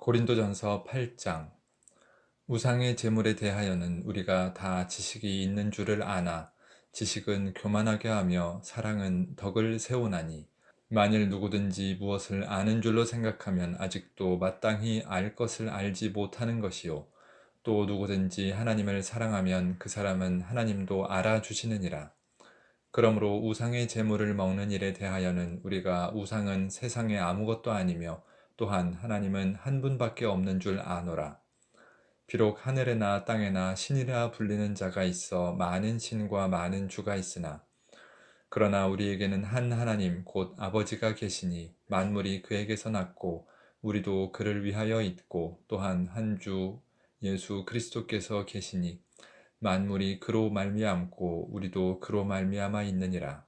고린도전서 8장. 우상의 제물에 대하여는 우리가 다 지식이 있는 줄을 아나 지식은 교만하게 하며 사랑은 덕을 세우나니, 만일 누구든지 무엇을 아는 줄로 생각하면 아직도 마땅히 알 것을 알지 못하는 것이요, 또 누구든지 하나님을 사랑하면 그 사람은 하나님도 알아주시느니라. 그러므로 우상의 제물을 먹는 일에 대하여는 우리가 우상은 세상에 아무것도 아니며 또한 하나님은 한 분밖에 없는 줄 아노라. 비록 하늘에나 땅에나 신이라 불리는 자가 있어 많은 신과 많은 주가 있으나, 그러나 우리에게는 한 하나님 곧 아버지가 계시니 만물이 그에게서 났고 우리도 그를 위하여 있고, 또한 한 주 예수 그리스도께서 계시니 만물이 그로 말미암고 우리도 그로 말미암아 있느니라.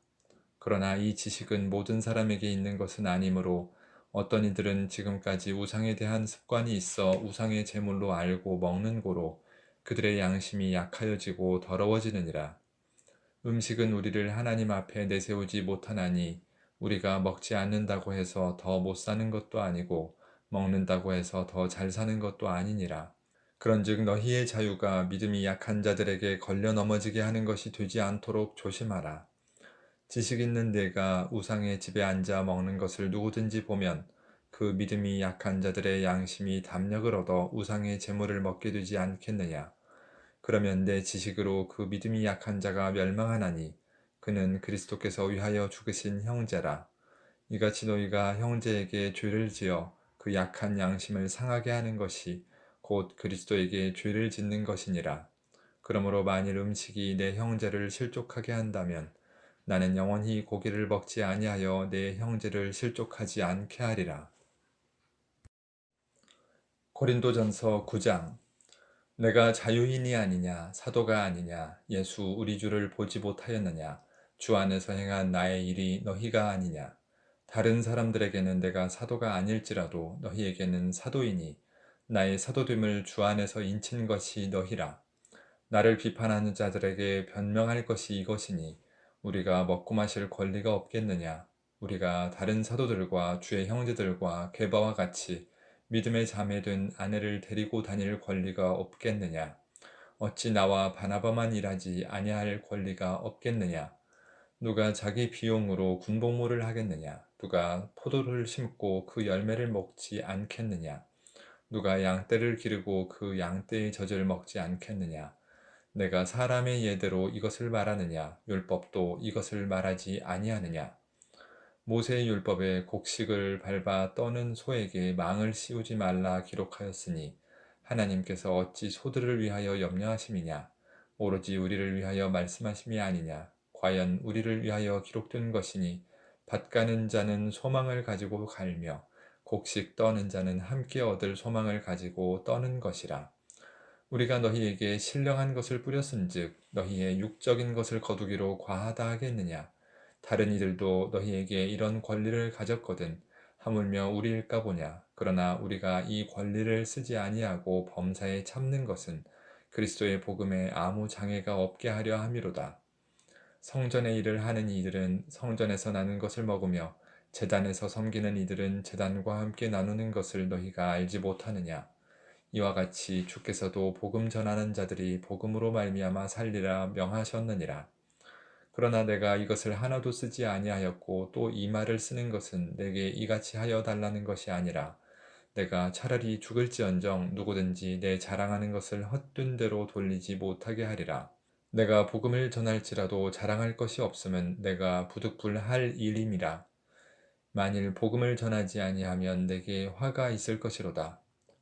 그러나 이 지식은 모든 사람에게 있는 것은 아니므로 어떤 이들은 지금까지 우상에 대한 습관이 있어 우상의 제물로 알고 먹는 고로 그들의 양심이 약하여지고 더러워지느니라. 음식은 우리를 하나님 앞에 내세우지 못하나니, 우리가 먹지 않는다고 해서 더 못 사는 것도 아니고 먹는다고 해서 더 잘 사는 것도 아니니라. 그런즉 너희의 자유가 믿음이 약한 자들에게 걸려 넘어지게 하는 것이 되지 않도록 조심하라. 지식 있는 내가 우상의 집에 앉아 먹는 것을 누구든지 보면 그 믿음이 약한 자들의 양심이 담력을 얻어 우상의 제물을 먹게 되지 않겠느냐. 그러면 내 지식으로 그 믿음이 약한 자가 멸망하나니, 그는 그리스도께서 위하여 죽으신 형제라. 이같이 너희가 형제에게 죄를 지어 그 약한 양심을 상하게 하는 것이 곧 그리스도에게 죄를 짓는 것이니라. 그러므로 만일 음식이 내 형제를 실족하게 한다면 나는 영원히 고기를 먹지 아니하여 내 형제를 실족하지 않게 하리라. 고린도전서 9장. 내가 자유인이 아니냐, 사도가 아니냐, 예수 우리 주를 보지 못하였느냐, 주 안에서 행한 나의 일이 너희가 아니냐. 다른 사람들에게는 내가 사도가 아닐지라도 너희에게는 사도이니 나의 사도됨을 주 안에서 인친 것이 너희라. 나를 비판하는 자들에게 변명할 것이 이것이니, 우리가 먹고 마실 권리가 없겠느냐. 우리가 다른 사도들과 주의 형제들과 게바와 같이 믿음의 자매된 아내를 데리고 다닐 권리가 없겠느냐. 어찌 나와 바나바만 일하지 아니할 권리가 없겠느냐. 누가 자기 비용으로 군복무를 하겠느냐. 누가 포도를 심고 그 열매를 먹지 않겠느냐. 누가 양떼를 기르고 그 양떼의 젖을 먹지 않겠느냐. 내가 사람의 예대로 이것을 말하느냐, 율법도 이것을 말하지 아니하느냐. 모세의 율법에 곡식을 밟아 떠는 소에게 망을 씌우지 말라 기록하였으니, 하나님께서 어찌 소들을 위하여 염려하심이냐. 오로지 우리를 위하여 말씀하심이 아니냐. 과연 우리를 위하여 기록된 것이니, 밭 가는 자는 소망을 가지고 갈며 곡식 떠는 자는 함께 얻을 소망을 가지고 떠는 것이라. 우리가 너희에게 신령한 것을 뿌렸은즉 너희의 육적인 것을 거두기로 과하다 하겠느냐. 다른 이들도 너희에게 이런 권리를 가졌거든 하물며 우리일까 보냐. 그러나 우리가 이 권리를 쓰지 아니하고 범사에 참는 것은 그리스도의 복음에 아무 장애가 없게 하려 함이로다. 성전의 일을 하는 이들은 성전에서 나는 것을 먹으며 제단에서 섬기는 이들은 제단과 함께 나누는 것을 너희가 알지 못하느냐. 이와 같이 주께서도 복음 전하는 자들이 복음으로 말미암아 살리라 명하셨느니라. 그러나 내가 이것을 하나도 쓰지 아니하였고 또 이 말을 쓰는 것은 내게 이같이 하여 달라는 것이 아니라, 내가 차라리 죽을지언정 누구든지 내 자랑하는 것을 헛된 대로 돌리지 못하게 하리라. 내가 복음을 전할지라도 자랑할 것이 없음은 내가 부득불할 일임이라. 만일 복음을 전하지 아니하면 내게 화가 있을 것이로다.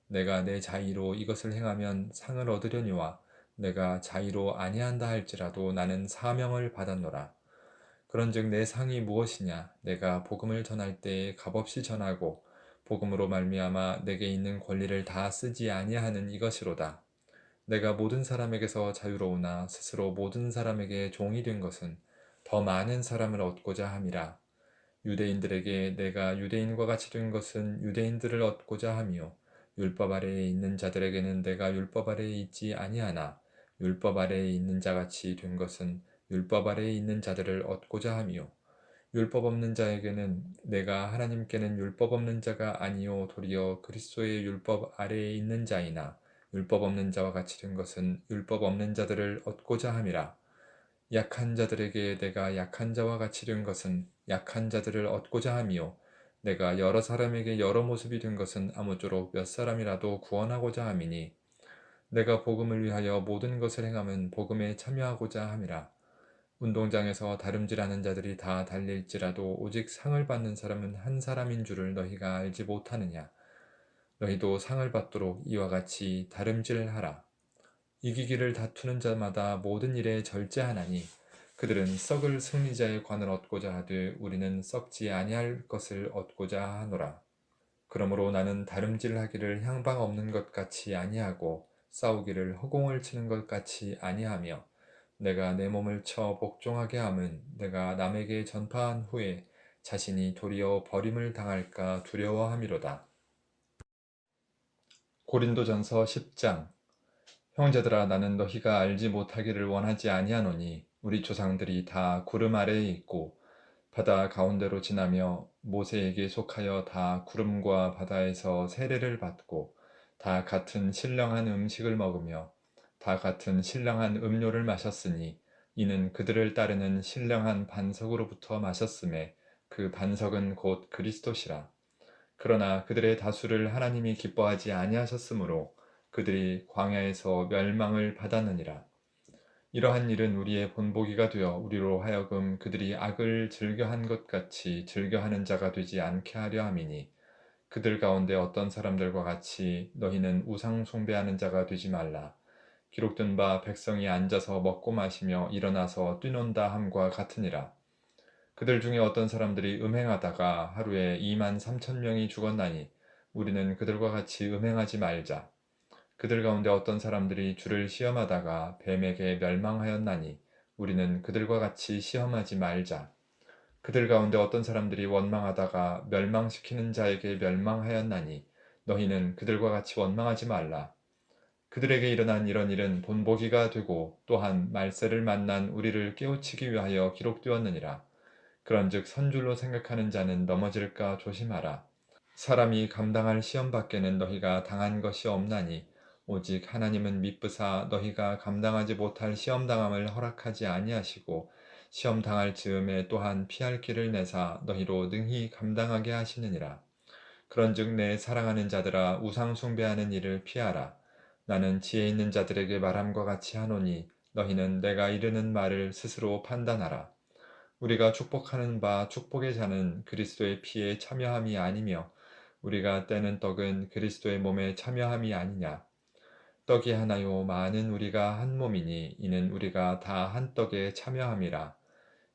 내가 내 자의로 이것을 행하면 상을 얻으려니와 내가 자의로 아니한다 할지라도 나는 사명을 받았노라. 그런즉 내 상이 무엇이냐. 내가 복음을 전할 때에 값없이 전하고 복음으로 말미암아 내게 있는 권리를 다 쓰지 아니하는 이것이로다. 내가 모든 사람에게서 자유로우나 스스로 모든 사람에게 종이 된 것은 더 많은 사람을 얻고자 함이라. 유대인들에게 내가 유대인과 같이 된 것은 유대인들을 얻고자 함이요, 율법 아래에 있는 자들에게는 내가 율법 아래에 있지 아니하나 율법 아래에 있는 자같이 된 것은 율법 아래에 있는 자들을 얻고자 함이요, 율법 없는 자에게는 내가 하나님께는 율법 없는 자가 아니요 도리어 그리스도의 율법 아래에 있는 자이나 율법 없는 자와 같이 된 것은 율법 없는 자들을 얻고자 함이라. 약한 자들에게 내가 약한 자와 같이 된 것은 약한 자들을 얻고자 함이요 내가 여러 사람에게 여러 모습이 된 것은 아무쪼록 몇 사람이라도 구원하고자 함이니 내가 복음을 위하여 모든 것을 행함은 복음에 참여하고자 함이라. 운동장에서 다름질하는 자들이 다 달릴지라도 오직 상을 받는 사람은 한 사람인 줄을 너희가 알지 못하느냐. 너희도 상을 받도록 이와 같이 다름질하라. 이기기를 다투는 자마다 모든 일에 절제하나니 그들은 썩을 승리자의 관을 얻고자 하되 우리는 썩지 아니할 것을 얻고자 하노라. 그러므로 나는 다름질하기를 향방 없는 것 같이 아니하고 싸우기를 허공을 치는 것 같이 아니하며 내가 내 몸을 쳐 복종하게 함은 내가 남에게 전파한 후에 자신이 도리어 버림을 당할까 두려워함이로다. 고린도전서 10장. 형제들아, 나는 너희가 알지 못하기를 원하지 아니하노니 우리 조상들이 다 구름 아래에 있고 바다 가운데로 지나며 모세에게 속하여 다 구름과 바다에서 세례를 받고 다 같은 신령한 음식을 먹으며 다 같은 신령한 음료를 마셨으니 이는 그들을 따르는 신령한 반석으로부터 마셨음에 그 반석은 곧 그리스도시라. 그러나 그들의 다수를 하나님이 기뻐하지 아니하셨으므로 그들이 광야에서 멸망을 받았느니라. 이러한 일은 우리의 본보기가 되어 우리로 하여금 그들이 악을 즐겨한 것 같이 즐겨하는 자가 되지 않게 하려 함이니 그들 가운데 어떤 사람들과 같이 너희는 우상 숭배하는 자가 되지 말라. 기록된 바 백성이 앉아서 먹고 마시며 일어나서 뛰논다 함과 같으니라. 그들 중에 어떤 사람들이 음행하다가 하루에 2만 3천 명이 죽었나니 우리는 그들과 같이 음행하지 말자. 그들 가운데 어떤 사람들이 주를 시험하다가 뱀에게 멸망하였나니 우리는 그들과 같이 시험하지 말자. 그들 가운데 어떤 사람들이 원망하다가 멸망시키는 자에게 멸망하였나니 너희는 그들과 같이 원망하지 말라. 그들에게 일어난 이런 일은 본보기가 되고 또한 말세를 만난 우리를 깨우치기 위하여 기록되었느니라. 그런즉 선줄로 생각하는 자는 넘어질까 조심하라. 사람이 감당할 시험 밖에는 너희가 당한 것이 없나니 오직 하나님은 미쁘사 너희가 감당하지 못할 시험 당함을 허락하지 아니하시고 시험 당할 즈음에 또한 피할 길을 내사 너희로 능히 감당하게 하시느니라. 그런즉 내 사랑하는 자들아 우상 숭배하는 일을 피하라. 나는 지혜 있는 자들에게 말함과 같이 하노니 너희는 내가 이르는 말을 스스로 판단하라. 우리가 축복하는 바 축복의 자는 그리스도의 피에 참여함이 아니며 우리가 떼는 떡은 그리스도의 몸에 참여함이 아니냐. 떡이 하나요 많은 우리가 한 몸이니 이는 우리가 다 한 떡에 참여함이라.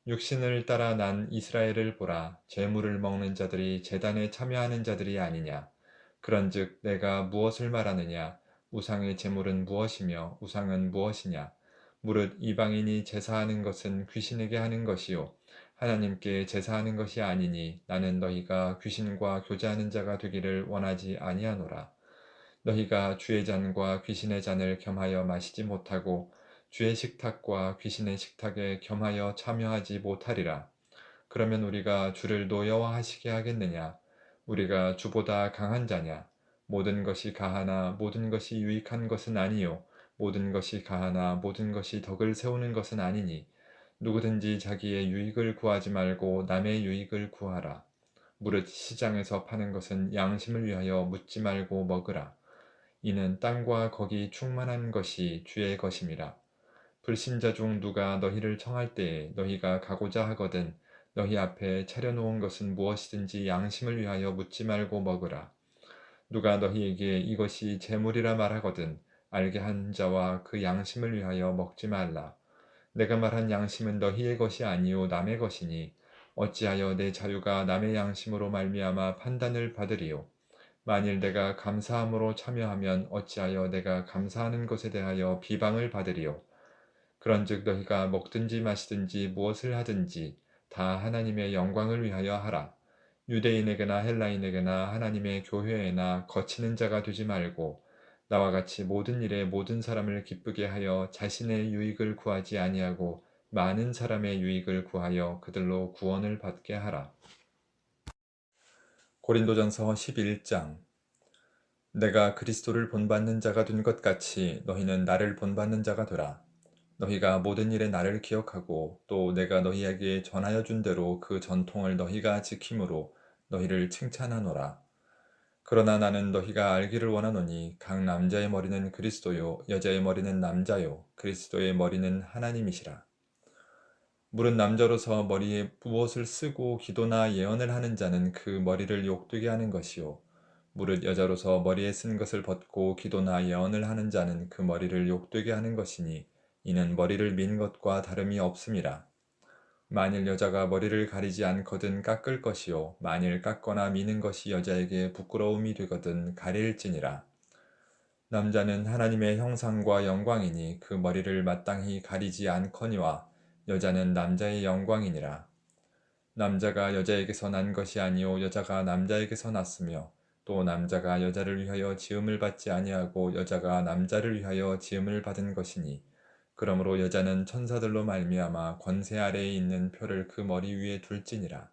육신을 따라 난 이스라엘을 보라. 제물을 먹는 자들이 제단에 참여하는 자들이 아니냐. 그런즉 내가 무엇을 말하느냐. 우상의 제물은 무엇이며 우상은 무엇이냐. 무릇 이방인이 제사하는 것은 귀신에게 하는 것이요 하나님께 제사하는 것이 아니니 나는 너희가 귀신과 교제하는 자가 되기를 원하지 아니하노라. 너희가 주의 잔과 귀신의 잔을 겸하여 마시지 못하고 주의 식탁과 귀신의 식탁에 겸하여 참여하지 못하리라. 그러면 우리가 주를 노여워하시게 하겠느냐? 우리가 주보다 강한 자냐? 모든 것이 가하나 모든 것이 유익한 것은 아니요 모든 것이 가하나 모든 것이 덕을 세우는 것은 아니니 누구든지 자기의 유익을 구하지 말고 남의 유익을 구하라. 무릇 시장에서 파는 것은 양심을 위하여 묻지 말고 먹으라. 이는 땅과 거기 충만한 것이 주의 것임이라. 불신자 중 누가 너희를 청할 때에 너희가 가고자 하거든 너희 앞에 차려놓은 것은 무엇이든지 양심을 위하여 묻지 말고 먹으라. 누가 너희에게 이것이 재물이라 말하거든 알게 한 자와 그 양심을 위하여 먹지 말라. 내가 말한 양심은 너희의 것이 아니요 남의 것이니 어찌하여 내 자유가 남의 양심으로 말미암아 판단을 받으리요. 만일 내가 감사함으로 참여하면 어찌하여 내가 감사하는 것에 대하여 비방을 받으리요. 그런즉 너희가 먹든지 마시든지 무엇을 하든지 다 하나님의 영광을 위하여 하라. 유대인에게나 헬라인에게나 하나님의 교회에나 거치는 자가 되지 말고 나와 같이 모든 일에 모든 사람을 기쁘게 하여 자신의 유익을 구하지 아니하고 많은 사람의 유익을 구하여 그들로 구원을 받게 하라. 고린도전서 11장. 내가 그리스도를 본받는 자가 된 것 같이 너희는 나를 본받는 자가 되라. 너희가 모든 일에 나를 기억하고 또 내가 너희에게 전하여 준 대로 그 전통을 너희가 지킴으로 너희를 칭찬하노라. 그러나 나는 너희가 알기를 원하노니 각 남자의 머리는 그리스도요 여자의 머리는 남자요 그리스도의 머리는 하나님이시라. 물은 남자로서 머리에 무엇을 쓰고 기도나 예언을 하는 자는 그 머리를 욕되게 하는 것이요 무릇 여자로서 머리에 쓴 것을 벗고 기도나 예언을 하는 자는 그 머리를 욕되게 하는 것이니 이는 머리를 민 것과 다름이 없음이라. 만일 여자가 머리를 가리지 않거든 깎을 것이요 만일 깎거나 미는 것이 여자에게 부끄러움이 되거든 가릴지니라. 남자는 하나님의 형상과 영광이니 그 머리를 마땅히 가리지 않거니와 여자는 남자의 영광이니라. 남자가 여자에게서 난 것이 아니요 여자가 남자에게서 났으며 또 남자가 여자를 위하여 지음을 받지 아니하고 여자가 남자를 위하여 지음을 받은 것이니 그러므로 여자는 천사들로 말미암아 권세 아래에 있는 표를 그 머리 위에 둘지니라.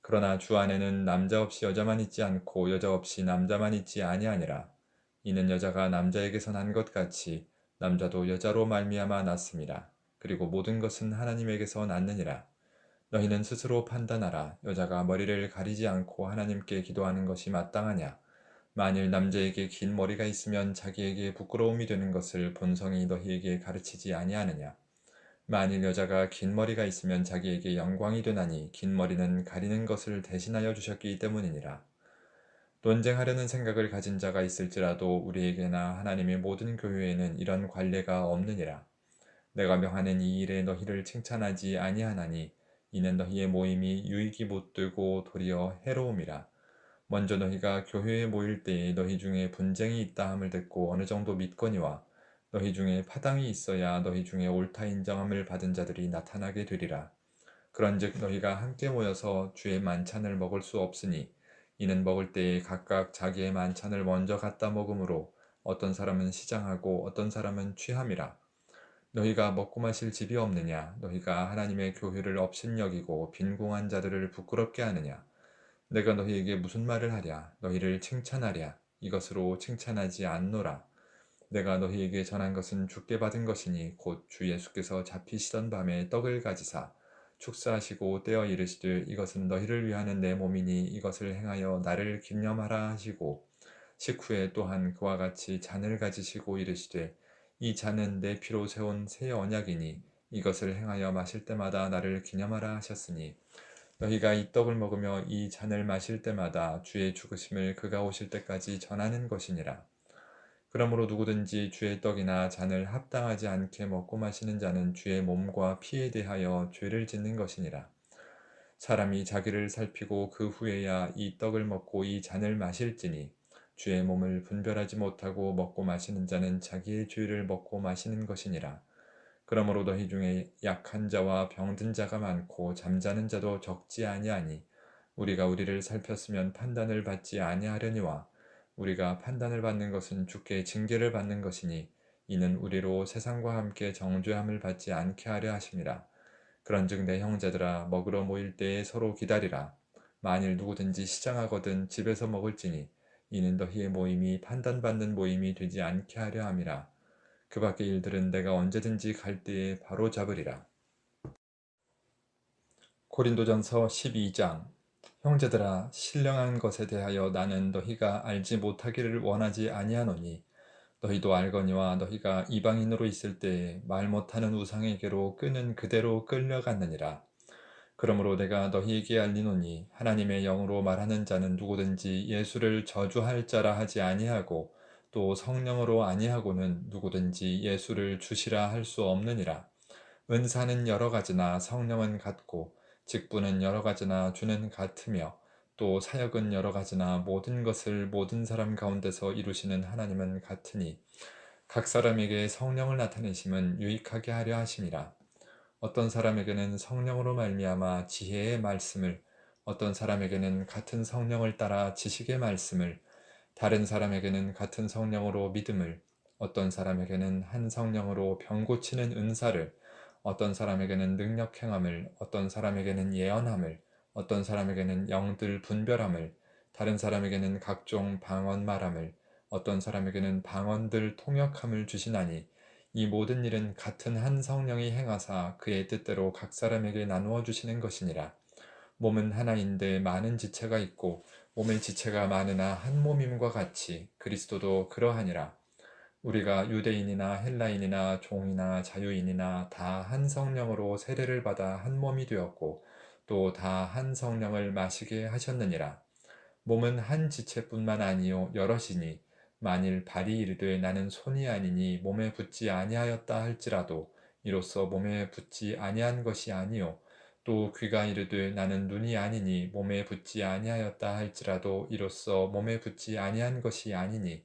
그러나 주 안에는 남자 없이 여자만 있지 않고 여자 없이 남자만 있지 아니하니라. 이는 여자가 남자에게서 난 것 같이 남자도 여자로 말미암아 났음이라. 그리고 모든 것은 하나님에게서 났느니라. 너희는 스스로 판단하라. 여자가 머리를 가리지 않고 하나님께 기도하는 것이 마땅하냐? 만일 남자에게 긴 머리가 있으면 자기에게 부끄러움이 되는 것을 본성이 너희에게 가르치지 아니하느냐? 만일 여자가 긴 머리가 있으면 자기에게 영광이 되나니 긴 머리는 가리는 것을 대신하여 주셨기 때문이니라. 논쟁하려는 생각을 가진 자가 있을지라도 우리에게나 하나님의 모든 교회에는 이런 관례가 없느니라. 내가 명하는 이 일에 너희를 칭찬하지 아니하나니 이는 너희의 모임이 유익이 못되고 도리어 해로움이라. 먼저 너희가 교회에 모일 때에 너희 중에 분쟁이 있다 함을 듣고 어느 정도 믿거니와 너희 중에 파당이 있어야 너희 중에 옳다 인정함을 받은 자들이 나타나게 되리라. 그런즉 너희가 함께 모여서 주의 만찬을 먹을 수 없으니 이는 먹을 때에 각각 자기의 만찬을 먼저 갖다 먹으므로 어떤 사람은 시장하고 어떤 사람은 취함이라. 너희가 먹고 마실 집이 없느냐? 너희가 하나님의 교회를 업신여기고 빈궁한 자들을 부끄럽게 하느냐? 내가 너희에게 무슨 말을 하랴? 너희를 칭찬하랴? 이것으로 칭찬하지 않노라. 내가 너희에게 전한 것은 주께 받은 것이니 곧 주 예수께서 잡히시던 밤에 떡을 가지사 축사하시고 떼어 이르시되 이것은 너희를 위하는 내 몸이니 이것을 행하여 나를 기념하라 하시고 식후에 또한 그와 같이 잔을 가지시고 이르시되 이 잔은 내 피로 세운 새 언약이니 이것을 행하여 마실 때마다 나를 기념하라 하셨으니 너희가 이 떡을 먹으며 이 잔을 마실 때마다 주의 죽으심을 그가 오실 때까지 전하는 것이니라. 그러므로 누구든지 주의 떡이나 잔을 합당하지 않게 먹고 마시는 자는 주의 몸과 피에 대하여 죄를 짓는 것이니라. 사람이 자기를 살피고 그 후에야 이 떡을 먹고 이 잔을 마실지니 주의 몸을 분별하지 못하고 먹고 마시는 자는 자기의 죄를 먹고 마시는 것이니라. 그러므로 너희 중에 약한 자와 병든 자가 많고 잠자는 자도 적지 아니하니 우리가 우리를 살폈으면 판단을 받지 아니하려니와 우리가 판단을 받는 것은 주께 징계를 받는 것이니 이는 우리로 세상과 함께 정죄함을 받지 않게 하려 하심이라. 그런즉 내 형제들아 먹으러 모일 때에 서로 기다리라. 만일 누구든지 시장하거든 집에서 먹을지니 이는 너희의 모임이 판단받는 모임이 되지 않게 하려 함이라. 그 밖의 일들은 내가 언제든지 갈 때에 바로 잡으리라. 고린도전서 12장. 형제들아 신령한 것에 대하여 나는 너희가 알지 못하기를 원하지 아니하노니 너희도 알거니와 너희가 이방인으로 있을 때에 말 못하는 우상에게로 끄는 그대로 끌려갔느니라. 그러므로 내가 너희에게 알리노니 하나님의 영으로 말하는 자는 누구든지 예수를 저주할 자라 하지 아니하고 또 성령으로 아니하고는 누구든지 예수를 주시라 할 수 없느니라. 은사는 여러 가지나 성령은 같고 직분은 여러 가지나 주는 같으며 또 사역은 여러 가지나 모든 것을 모든 사람 가운데서 이루시는 하나님은 같으니 각 사람에게 성령을 나타내심은 유익하게 하려 하심이라. 어떤 사람에게는 성령으로 말미암아 지혜의 말씀을, 어떤 사람에게는 같은 성령을 따라 지식의 말씀을, 다른 사람에게는 같은 성령으로 믿음을, 어떤 사람에게는 한 성령으로 병 고치는 은사를, 어떤 사람에게는 능력 행함을, 어떤 사람에게는 예언함을, 어떤 사람에게는 영들 분별함을, 다른 사람에게는 각종 방언 말함을, 어떤 사람에게는 방언들 통역함을 주시나니 이 모든 일은 같은 한 성령이 행하사 그의 뜻대로 각 사람에게 나누어 주시는 것이니라. 몸은 하나인데 많은 지체가 있고 몸의 지체가 많으나 한 몸임과 같이 그리스도도 그러하니라. 우리가 유대인이나 헬라인이나 종이나 자유인이나 다 한 성령으로 세례를 받아 한 몸이 되었고 또 다 한 성령을 마시게 하셨느니라. 몸은 한 지체뿐만 아니요 여럿이니 만일 발이 이르되 나는 손이 아니니 몸에 붙지 아니하였다 할지라도 이로써 몸에 붙지 아니한 것이 아니요 또 귀가 이르되 나는 눈이 아니니 몸에 붙지 아니하였다 할지라도 이로써 몸에 붙지 아니한 것이 아니니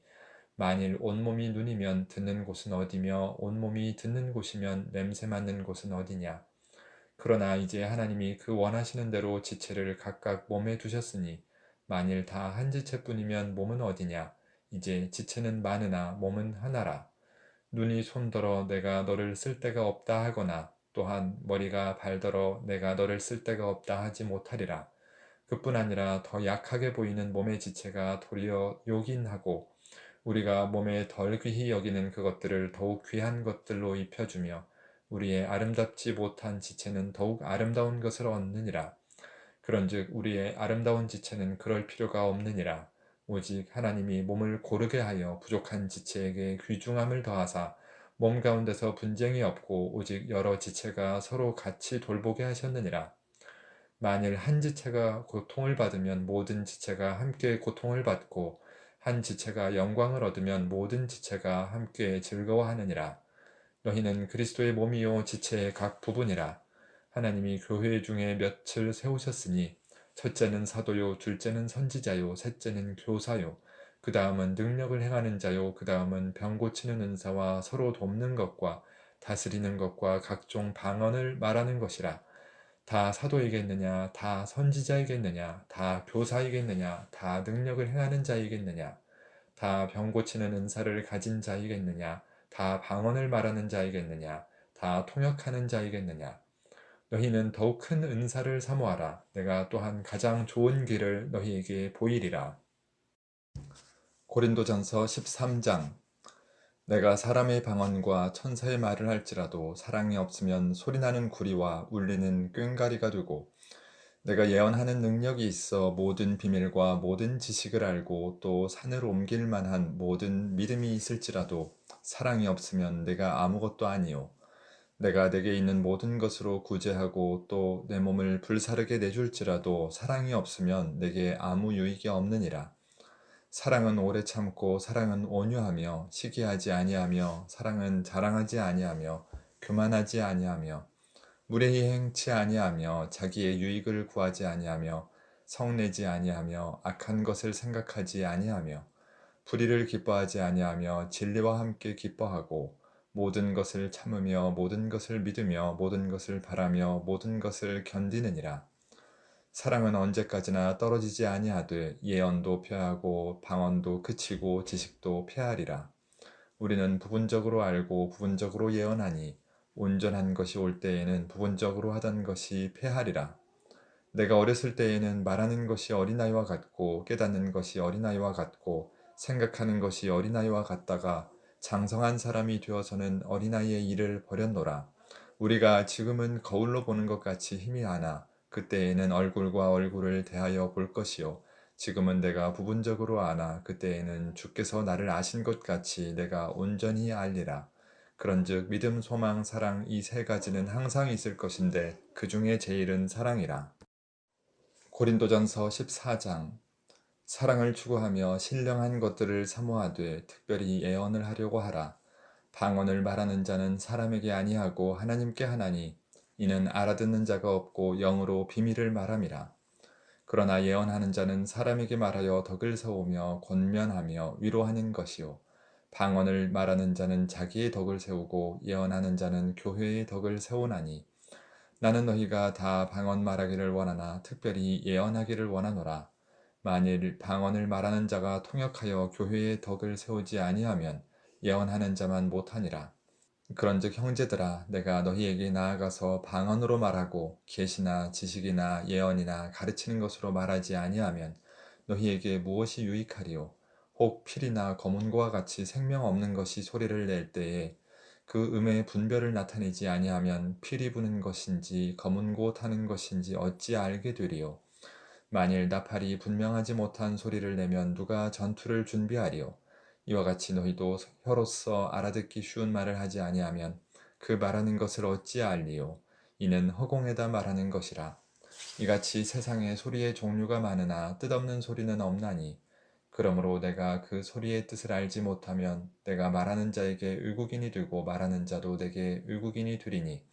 만일 온몸이 눈이면 듣는 곳은 어디며 온몸이 듣는 곳이면 냄새 맡는 곳은 어디냐. 그러나 이제 하나님이 그 원하시는 대로 지체를 각각 몸에 두셨으니 만일 다 한 지체뿐이면 몸은 어디냐. 이제 지체는 많으나 몸은 하나라. 눈이 손더러 내가 너를 쓸 데가 없다 하거나 또한 머리가 발더러 내가 너를 쓸 데가 없다 하지 못하리라. 그뿐 아니라 더 약하게 보이는 몸의 지체가 도리어 요긴하고 우리가 몸에 덜 귀히 여기는 그것들을 더욱 귀한 것들로 입혀주며 우리의 아름답지 못한 지체는 더욱 아름다운 것을 얻느니라. 그런즉 우리의 아름다운 지체는 그럴 필요가 없느니라. 오직 하나님이 몸을 고르게 하여 부족한 지체에게 귀중함을 더하사 몸 가운데서 분쟁이 없고 오직 여러 지체가 서로 같이 돌보게 하셨느니라. 만일 한 지체가 고통을 받으면 모든 지체가 함께 고통을 받고 한 지체가 영광을 얻으면 모든 지체가 함께 즐거워하느니라. 너희는 그리스도의 몸이요 지체의 각 부분이라. 하나님이 교회 중에 몇을 세우셨으니 첫째는 사도요 둘째는 선지자요 셋째는 교사요 그 다음은 능력을 행하는 자요 그 다음은 병 고치는 은사와 서로 돕는 것과 다스리는 것과 각종 방언을 말하는 것이라. 다 사도이겠느냐 다 선지자이겠느냐 다 교사이겠느냐 다 능력을 행하는 자이겠느냐 다 병 고치는 은사를 가진 자이겠느냐 다 방언을 말하는 자이겠느냐 다 통역하는 자이겠느냐. 너희는 더욱 큰 은사를 사모하라. 내가 또한 가장 좋은 길을 너희에게 보이리라. 고린도전서 13장. 내가 사람의 방언과 천사의 말을 할지라도 사랑이 없으면 소리나는 구리와 울리는 꽹과리가 되고 내가 예언하는 능력이 있어 모든 비밀과 모든 지식을 알고 또 산을 옮길 만한 모든 믿음이 있을지라도 사랑이 없으면 내가 아무것도 아니요 내가 내게 있는 모든 것으로 구제하고 또 내 몸을 불사르게 내줄지라도 사랑이 없으면 내게 아무 유익이 없느니라. 사랑은 오래 참고 사랑은 온유하며 시기하지 아니하며 사랑은 자랑하지 아니하며 교만하지 아니하며 무례히 행치 아니하며 자기의 유익을 구하지 아니하며 성내지 아니하며 악한 것을 생각하지 아니하며 불의를 기뻐하지 아니하며 진리와 함께 기뻐하고 모든 것을 참으며 모든 것을 믿으며 모든 것을 바라며 모든 것을 견디느니라. 사랑은 언제까지나 떨어지지 아니하되 예언도 폐하고 방언도 그치고 지식도 폐하리라. 우리는 부분적으로 알고 부분적으로 예언하니 온전한 것이 올 때에는 부분적으로 하던 것이 폐하리라. 내가 어렸을 때에는 말하는 것이 어린아이와 같고 깨닫는 것이 어린아이와 같고 생각하는 것이 어린아이와 같다가 장성한 사람이 되어서는 어린아이의 일을 버렸노라. 우리가 지금은 거울로 보는 것 같이 희미하나 그때에는 얼굴과 얼굴을 대하여 볼 것이요 지금은 내가 부분적으로 아나 그때에는 주께서 나를 아신 것 같이 내가 온전히 알리라. 그런즉 믿음, 소망, 사랑 이 세 가지는 항상 있을 것인데 그 중에 제일은 사랑이라. 고린도전서 14장. 사랑을 추구하며 신령한 것들을 사모하되 특별히 예언을 하려고 하라. 방언을 말하는 자는 사람에게 아니하고 하나님께 하나니 이는 알아듣는 자가 없고 영으로 비밀을 말함이라. 그러나 예언하는 자는 사람에게 말하여 덕을 세우며 권면하며 위로하는 것이요 방언을 말하는 자는 자기의 덕을 세우고 예언하는 자는 교회의 덕을 세우나니 나는 너희가 다 방언 말하기를 원하나 특별히 예언하기를 원하노라. 만일 방언을 말하는 자가 통역하여 교회의 덕을 세우지 아니하면 예언하는 자만 못하니라. 그런즉 형제들아 내가 너희에게 나아가서 방언으로 말하고 계시나 지식이나 예언이나 가르치는 것으로 말하지 아니하면 너희에게 무엇이 유익하리요? 혹 필이나 검은고와 같이 생명 없는 것이 소리를 낼 때에 그 음의 분별을 나타내지 아니하면 필이 부는 것인지 검은고 타는 것인지 어찌 알게 되리요? 만일 나팔이 분명하지 못한 소리를 내면 누가 전투를 준비하리요? 이와 같이 너희도 혀로서 알아듣기 쉬운 말을 하지 아니하면 그 말하는 것을 어찌 알리요? 이는 허공에다 말하는 것이라. 이같이 세상에 소리의 종류가 많으나 뜻없는 소리는 없나니 그러므로 내가 그 소리의 뜻을 알지 못하면 내가 말하는 자에게 의국인이 되고 말하는 자도 내게 의국인이 되리니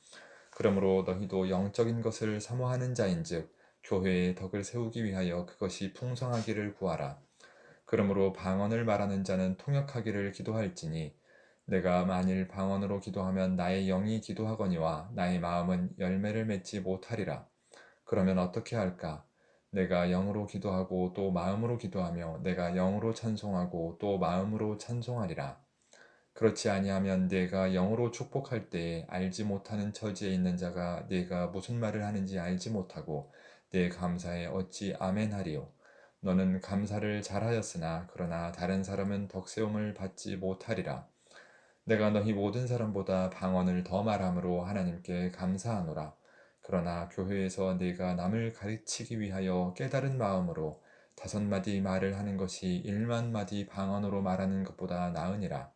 그러므로 너희도 영적인 것을 사모하는 자인즉 교회의 덕을 세우기 위하여 그것이 풍성하기를 구하라. 그러므로 방언을 말하는 자는 통역하기를 기도할지니 내가 만일 방언으로 기도하면 나의 영이 기도하거니와 나의 마음은 열매를 맺지 못하리라. 그러면 어떻게 할까? 내가 영으로 기도하고 또 마음으로 기도하며 내가 영으로 찬송하고 또 마음으로 찬송하리라. 그렇지 아니하면 네가 영으로 축복할 때에 알지 못하는 처지에 있는 자가 네가 무슨 말을 하는지 알지 못하고 네 감사에 어찌 아멘하리요. 너는 감사를 잘하였으나 그러나 다른 사람은 덕세움을 받지 못하리라. 내가 너희 모든 사람보다 방언을 더 말함으로 하나님께 감사하노라. 그러나 교회에서 네가 남을 가르치기 위하여 깨달은 마음으로 5마디 말을 하는 것이 1만 마디 방언으로 말하는 것보다 나으니라.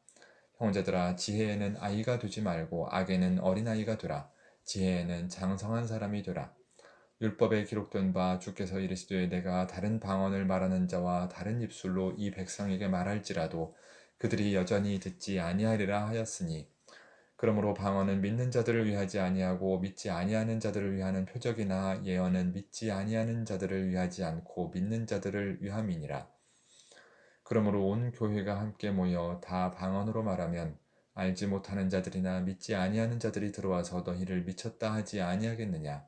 형제들아 지혜에는 아이가 되지 말고 악에는 어린아이가 되라. 지혜에는 장성한 사람이 되라. 율법에 기록된 바 주께서 이르시되 내가 다른 방언을 말하는 자와 다른 입술로 이 백성에게 말할지라도 그들이 여전히 듣지 아니하리라 하였으니 그러므로 방언은 믿는 자들을 위하지 아니하고 믿지 아니하는 자들을 위하는 표적이나 예언은 믿지 아니하는 자들을 위하지 않고 믿는 자들을 위함이니라. 그러므로 온 교회가 함께 모여 다 방언으로 말하면 알지 못하는 자들이나 믿지 아니하는 자들이 들어와서 너희를 미쳤다 하지 아니하겠느냐.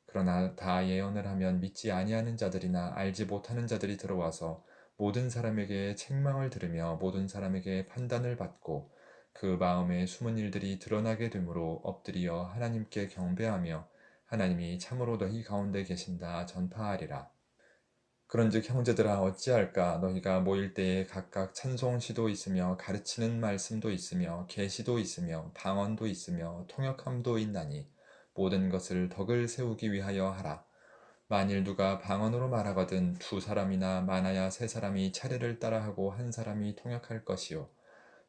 그러나 다 예언을 하면 믿지 아니하는 자들이나 알지 못하는 자들이 들어와서 모든 사람에게 책망을 들으며 모든 사람에게 판단을 받고 그 마음에 숨은 일들이 드러나게 되므로 엎드려 하나님께 경배하며 하나님이 참으로 너희 가운데 계신다 전파하리라. 그런즉 형제들아 어찌할까 너희가 모일 때에 각각 찬송시도 있으며 가르치는 말씀도 있으며 계시도 있으며 방언도 있으며 통역함도 있나니 모든 것을 덕을 세우기 위하여 하라. 만일 누가 방언으로 말하거든 2사람이나 많아야 3사람이 차례를 따라하고 1사람이 통역할 것이요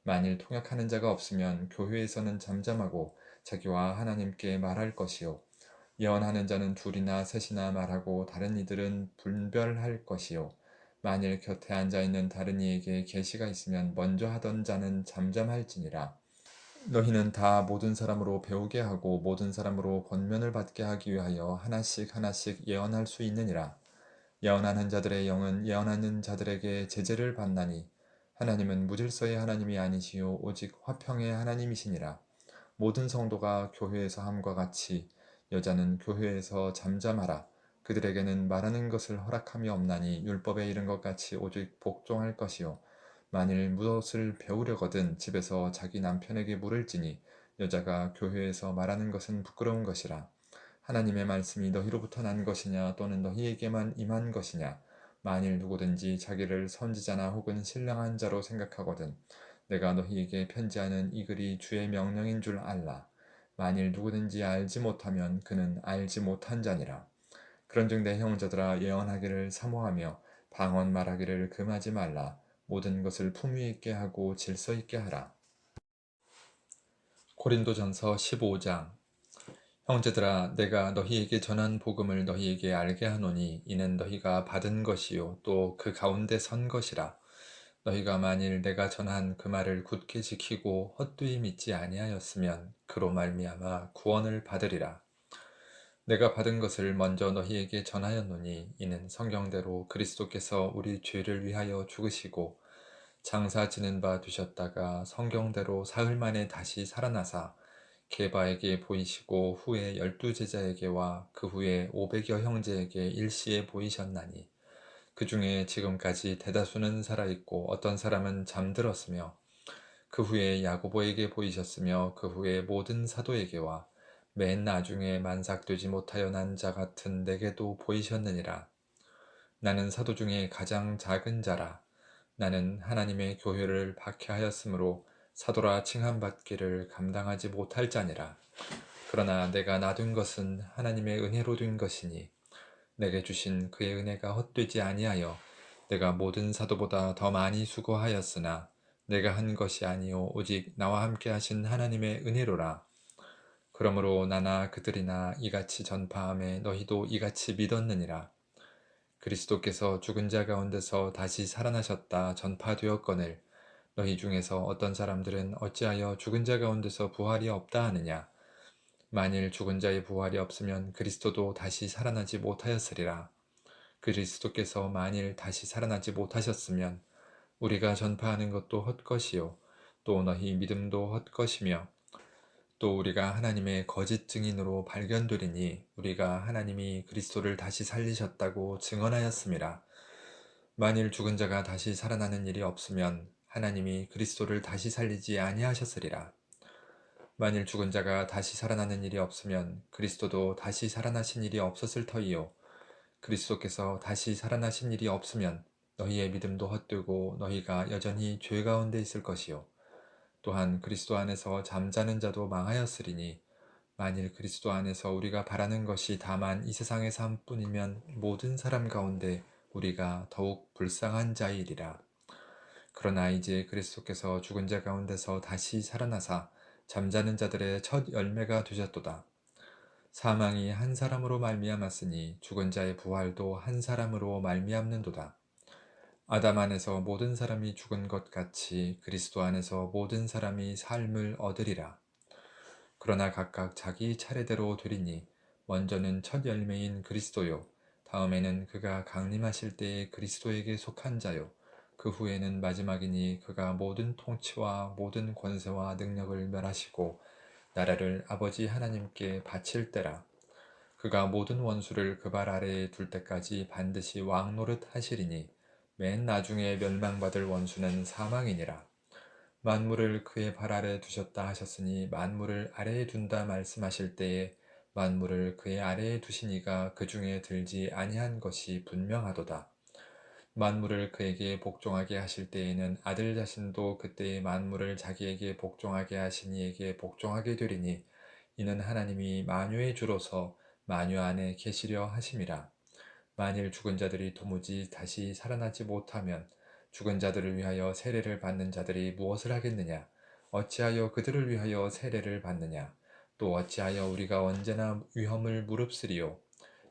만일 통역하는 자가 없으면 교회에서는 잠잠하고 자기와 하나님께 말할 것이요 예언하는 자는 2이나 3이나 말하고 다른 이들은 분별할 것이요 만일 곁에 앉아 있는 다른 이에게 계시가 있으면 먼저 하던 자는 잠잠할지니라. 너희는 다 모든 사람으로 배우게 하고 모든 사람으로 권면을 받게 하기 위하여 하나씩 하나씩 예언할 수 있느니라. 예언하는 자들의 영은 예언하는 자들에게 제재를 받나니 하나님은 무질서의 하나님이 아니시요 오직 화평의 하나님이시니라. 모든 성도가 교회에서 함과 같이 여자는 교회에서 잠잠하라. 그들에게는 말하는 것을 허락함이 없나니 율법에 이른 것 같이 오직 복종할 것이요 만일 무엇을 배우려거든 집에서 자기 남편에게 물을지니 여자가 교회에서 말하는 것은 부끄러운 것이라. 하나님의 말씀이 너희로부터 난 것이냐 또는 너희에게만 임한 것이냐. 만일 누구든지 자기를 선지자나 혹은 신령한 자로 생각하거든 내가 너희에게 편지하는 이 글이 주의 명령인 줄 알라. 만일 누구든지 알지 못하면 그는 알지 못한 자니라. 그런즉 내 형제들아 예언하기를 사모하며 방언 말하기를 금하지 말라. 모든 것을 품위 있게 하고 질서 있게 하라. 고린도전서 15장. 형제들아 내가 너희에게 전한 복음을 너희에게 알게 하노니 이는 너희가 받은 것이요 또 그 가운데 선 것이라. 너희가 만일 내가 전한 그 말을 굳게 지키고 헛되이 믿지 아니하였으면 그로 말미암아 구원을 받으리라. 내가 받은 것을 먼저 너희에게 전하였노니 이는 성경대로 그리스도께서 우리 죄를 위하여 죽으시고 장사 지는 바 되셨다가 성경대로 사흘 만에 다시 살아나사 게바에게 보이시고 후에 12제자에게와 그 후에 500여 형제에게 일시에 보이셨나니 그 중에 지금까지 대다수는 살아있고 어떤 사람은 잠들었으며 그 후에 야고보에게 보이셨으며 그 후에 모든 사도에게와 맨 나중에 만삭되지 못하여 난 자 같은 내게도 보이셨느니라. 나는 사도 중에 가장 작은 자라. 나는 하나님의 교회를 박해하였으므로 사도라 칭함받기를 감당하지 못할 자니라. 그러나 내가 나둔 것은 하나님의 은혜로 된 것이니 내게 주신 그의 은혜가 헛되지 아니하여 내가 모든 사도보다 더 많이 수고하였으나 내가 한 것이 아니요 오직 나와 함께 하신 하나님의 은혜로라. 그러므로 나나 그들이나 이같이 전파함에 너희도 이같이 믿었느니라. 그리스도께서 죽은 자 가운데서 다시 살아나셨다 전파되었거늘 너희 중에서 어떤 사람들은 어찌하여 죽은 자 가운데서 부활이 없다 하느냐. 만일 죽은 자의 부활이 없으면 그리스도도 다시 살아나지 못하였으리라. 그리스도께서 만일 다시 살아나지 못하셨으면 우리가 전파하는 것도 헛것이요 또 너희 믿음도 헛것이며 또 우리가 하나님의 거짓 증인으로 발견되리니 우리가 하나님이 그리스도를 다시 살리셨다고 증언하였음이라. 만일 죽은 자가 다시 살아나는 일이 없으면 하나님이 그리스도를 다시 살리지 아니하셨으리라. 만일 죽은 자가 다시 살아나는 일이 없으면 그리스도도 다시 살아나신 일이 없었을 터이요 그리스도께서 다시 살아나신 일이 없으면 너희의 믿음도 헛되고 너희가 여전히 죄 가운데 있을 것이요 또한 그리스도 안에서 잠자는 자도 망하였으리니 만일 그리스도 안에서 우리가 바라는 것이 다만 이 세상의 삶뿐이면 모든 사람 가운데 우리가 더욱 불쌍한 자이리라. 그러나 이제 그리스도께서 죽은 자 가운데서 다시 살아나사 잠자는 자들의 첫 열매가 되셨도다. 사망이 한 사람으로 말미암았으니 죽은 자의 부활도 한 사람으로 말미암는도다. 아담 안에서 모든 사람이 죽은 것 같이 그리스도 안에서 모든 사람이 삶을 얻으리라. 그러나 각각 자기 차례대로 되리니 먼저는 첫 열매인 그리스도요 다음에는 그가 강림하실 때에 그리스도에게 속한 자요 그 후에는 마지막이니 그가 모든 통치와 모든 권세와 능력을 멸하시고 나라를 아버지 하나님께 바칠 때라. 그가 모든 원수를 그 발 아래에 둘 때까지 반드시 왕 노릇 하시리니 맨 나중에 멸망받을 원수는 사망이니라. 만물을 그의 발 아래 두셨다 하셨으니 만물을 아래에 둔다 말씀하실 때에 만물을 그의 아래에 두신 이가 그 중에 들지 아니한 것이 분명하도다. 만물을 그에게 복종하게 하실 때에는 아들 자신도 그때의 만물을 자기에게 복종하게 하신 이에게 복종하게 되리니 이는 하나님이 만유의 주로서 만유 안에 계시려 하심이라. 만일 죽은 자들이 도무지 다시 살아나지 못하면 죽은 자들을 위하여 세례를 받는 자들이 무엇을 하겠느냐? 어찌하여 그들을 위하여 세례를 받느냐? 또 어찌하여 우리가 언제나 위험을 무릅쓰리요?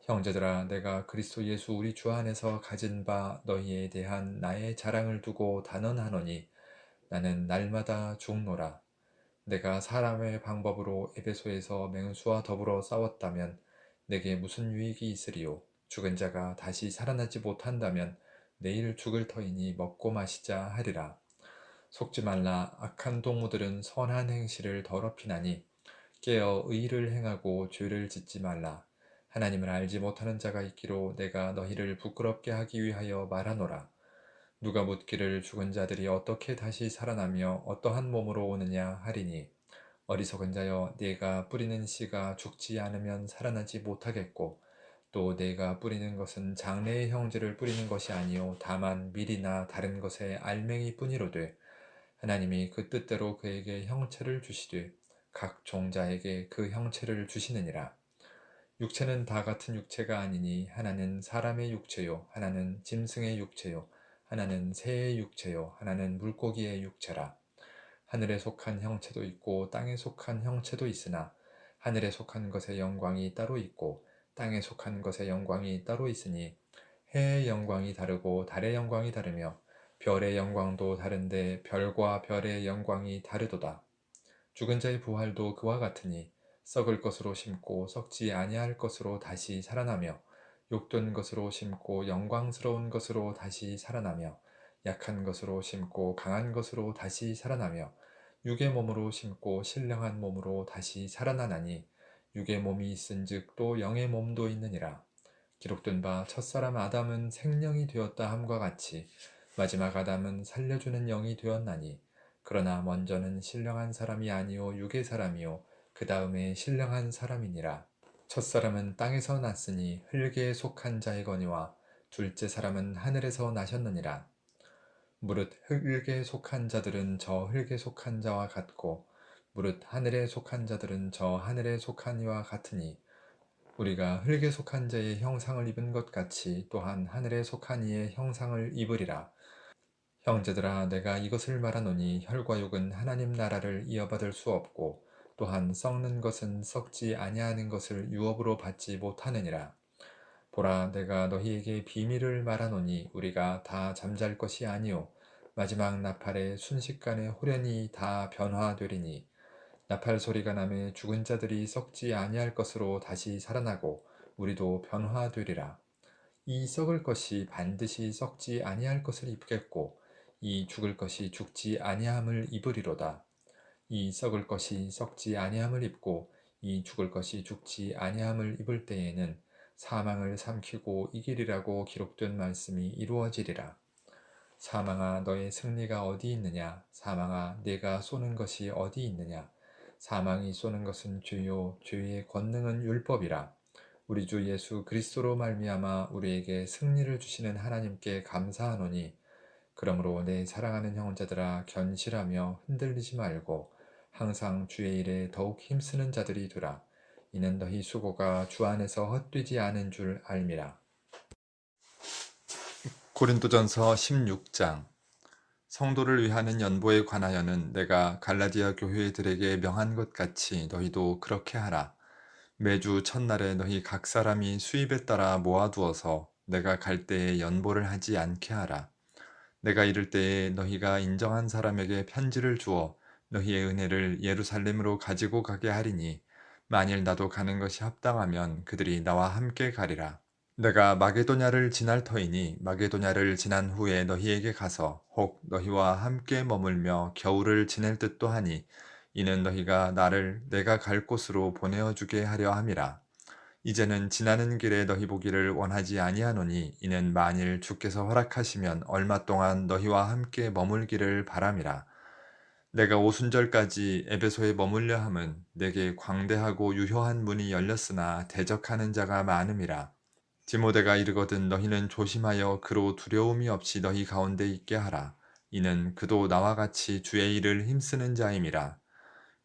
형제들아, 내가 그리스도 예수 우리 주 안에서 가진 바 너희에 대한 나의 자랑을 두고 단언하노니 나는 날마다 죽노라. 내가 사람의 방법으로 에베소에서 맹수와 더불어 싸웠다면 내게 무슨 유익이 있으리요? 죽은 자가 다시 살아나지 못한다면 내일 죽을 터이니 먹고 마시자 하리라. 속지 말라. 악한 동무들은 선한 행실을 더럽히나니 깨어 의를 행하고 죄를 짓지 말라. 하나님을 알지 못하는 자가 있기로 내가 너희를 부끄럽게 하기 위하여 말하노라. 누가 묻기를 죽은 자들이 어떻게 다시 살아나며 어떠한 몸으로 오느냐 하리니 어리석은 자여 네가 뿌리는 씨가 죽지 않으면 살아나지 못하겠고 또 네가 뿌리는 것은 장래의 형제를 뿌리는 것이 아니요 다만 밀이나 다른 것의 알맹이 뿐이로되 하나님이 그 뜻대로 그에게 형체를 주시되 각 종자에게 그 형체를 주시느니라. 육체는 다 같은 육체가 아니니 하나는 사람의 육체요 하나는 짐승의 육체요 하나는 새의 육체요 하나는 물고기의 육체라. 하늘에 속한 형체도 있고 땅에 속한 형체도 있으나 하늘에 속한 것의 영광이 따로 있고 땅에 속한 것의 영광이 따로 있으니 해의 영광이 다르고 달의 영광이 다르며 별의 영광도 다른데 별과 별의 영광이 다르도다. 죽은 자의 부활도 그와 같으니 썩을 것으로 심고 썩지 아니할 것으로 다시 살아나며 욕된 것으로 심고 영광스러운 것으로 다시 살아나며 약한 것으로 심고 강한 것으로 다시 살아나며 육의 몸으로 심고 신령한 몸으로 다시 살아나나니 육의 몸이 있은즉 또 영의 몸도 있느니라. 기록된 바 첫사람 아담은 생령이 되었다 함과 같이 마지막 아담은 살려주는 영이 되었나니 그러나 먼저는 신령한 사람이 아니요 육의 사람이요 그 다음에 신령한 사람이니라. 첫사람은 땅에서 났으니 흙에 속한 자이거니와 둘째 사람은 하늘에서 나셨느니라. 무릇 흙에 속한 자들은 저 흙에 속한 자와 같고 무릇 하늘에 속한 자들은 저 하늘에 속한 이와 같으니 우리가 흙에 속한 자의 형상을 입은 것 같이 또한 하늘에 속한 이의 형상을 입으리라. 형제들아 내가 이것을 말하노니 혈과 육은 하나님 나라를 이어받을 수 없고 또한 썩는 것은 썩지 아니하는 것을 유업으로 받지 못하느니라. 보라 내가 너희에게 비밀을 말하노니 우리가 다 잠잘 것이 아니요 마지막 나팔에 순식간에 호련히 다 변화되리니 나팔 소리가 나매 죽은 자들이 썩지 아니할 것으로 다시 살아나고 우리도 변화되리라. 이 썩을 것이 반드시 썩지 아니할 것을 입겠고 이 죽을 것이 죽지 아니함을 입으리로다. 이 썩을 것이 썩지 아니함을 입고 이 죽을 것이 죽지 아니함을 입을 때에는 사망을 삼키고 이기리라고 기록된 말씀이 이루어지리라. 사망아 너의 승리가 어디 있느냐? 사망아 네가 쏘는 것이 어디 있느냐? 사망이 쏘는 것은 죄요 죄의 권능은 율법이라. 우리 주 예수 그리스도로 말미암아 우리에게 승리를 주시는 하나님께 감사하노니 그러므로 내 사랑하는 형제들아 견실하며 흔들리지 말고 항상 주의 일에 더욱 힘쓰는 자들이 되라. 이는 너희 수고가 주 안에서 헛되지 않은 줄 알미라. 고린도전서 16장. 성도를 위하는 연보에 관하여는 내가 갈라디아 교회들에게 명한 것 같이 너희도 그렇게 하라. 매주 첫날에 너희 각 사람이 수입에 따라 모아두어서 내가 갈 때에 연보를 하지 않게 하라. 내가 이를 때에 너희가 인정한 사람에게 편지를 주어 너희의 은혜를 예루살렘으로 가지고 가게 하리니 만일 나도 가는 것이 합당하면 그들이 나와 함께 가리라. 내가 마게도냐를 지날 터이니 마게도냐를 지난 후에 너희에게 가서 혹 너희와 함께 머물며 겨울을 지낼 듯도 하니 이는 너희가 나를 내가 갈 곳으로 보내어 주게 하려 함이라. 이제는 지나는 길에 너희 보기를 원하지 아니하노니 이는 만일 주께서 허락하시면 얼마 동안 너희와 함께 머물기를 바람이라. 내가 오순절까지 에베소에 머물려 함은 내게 광대하고 유효한 문이 열렸으나 대적하는 자가 많음이라. 디모데가 이르거든 너희는 조심하여 그로 두려움이 없이 너희 가운데 있게 하라. 이는 그도 나와 같이 주의 일을 힘쓰는 자임이라.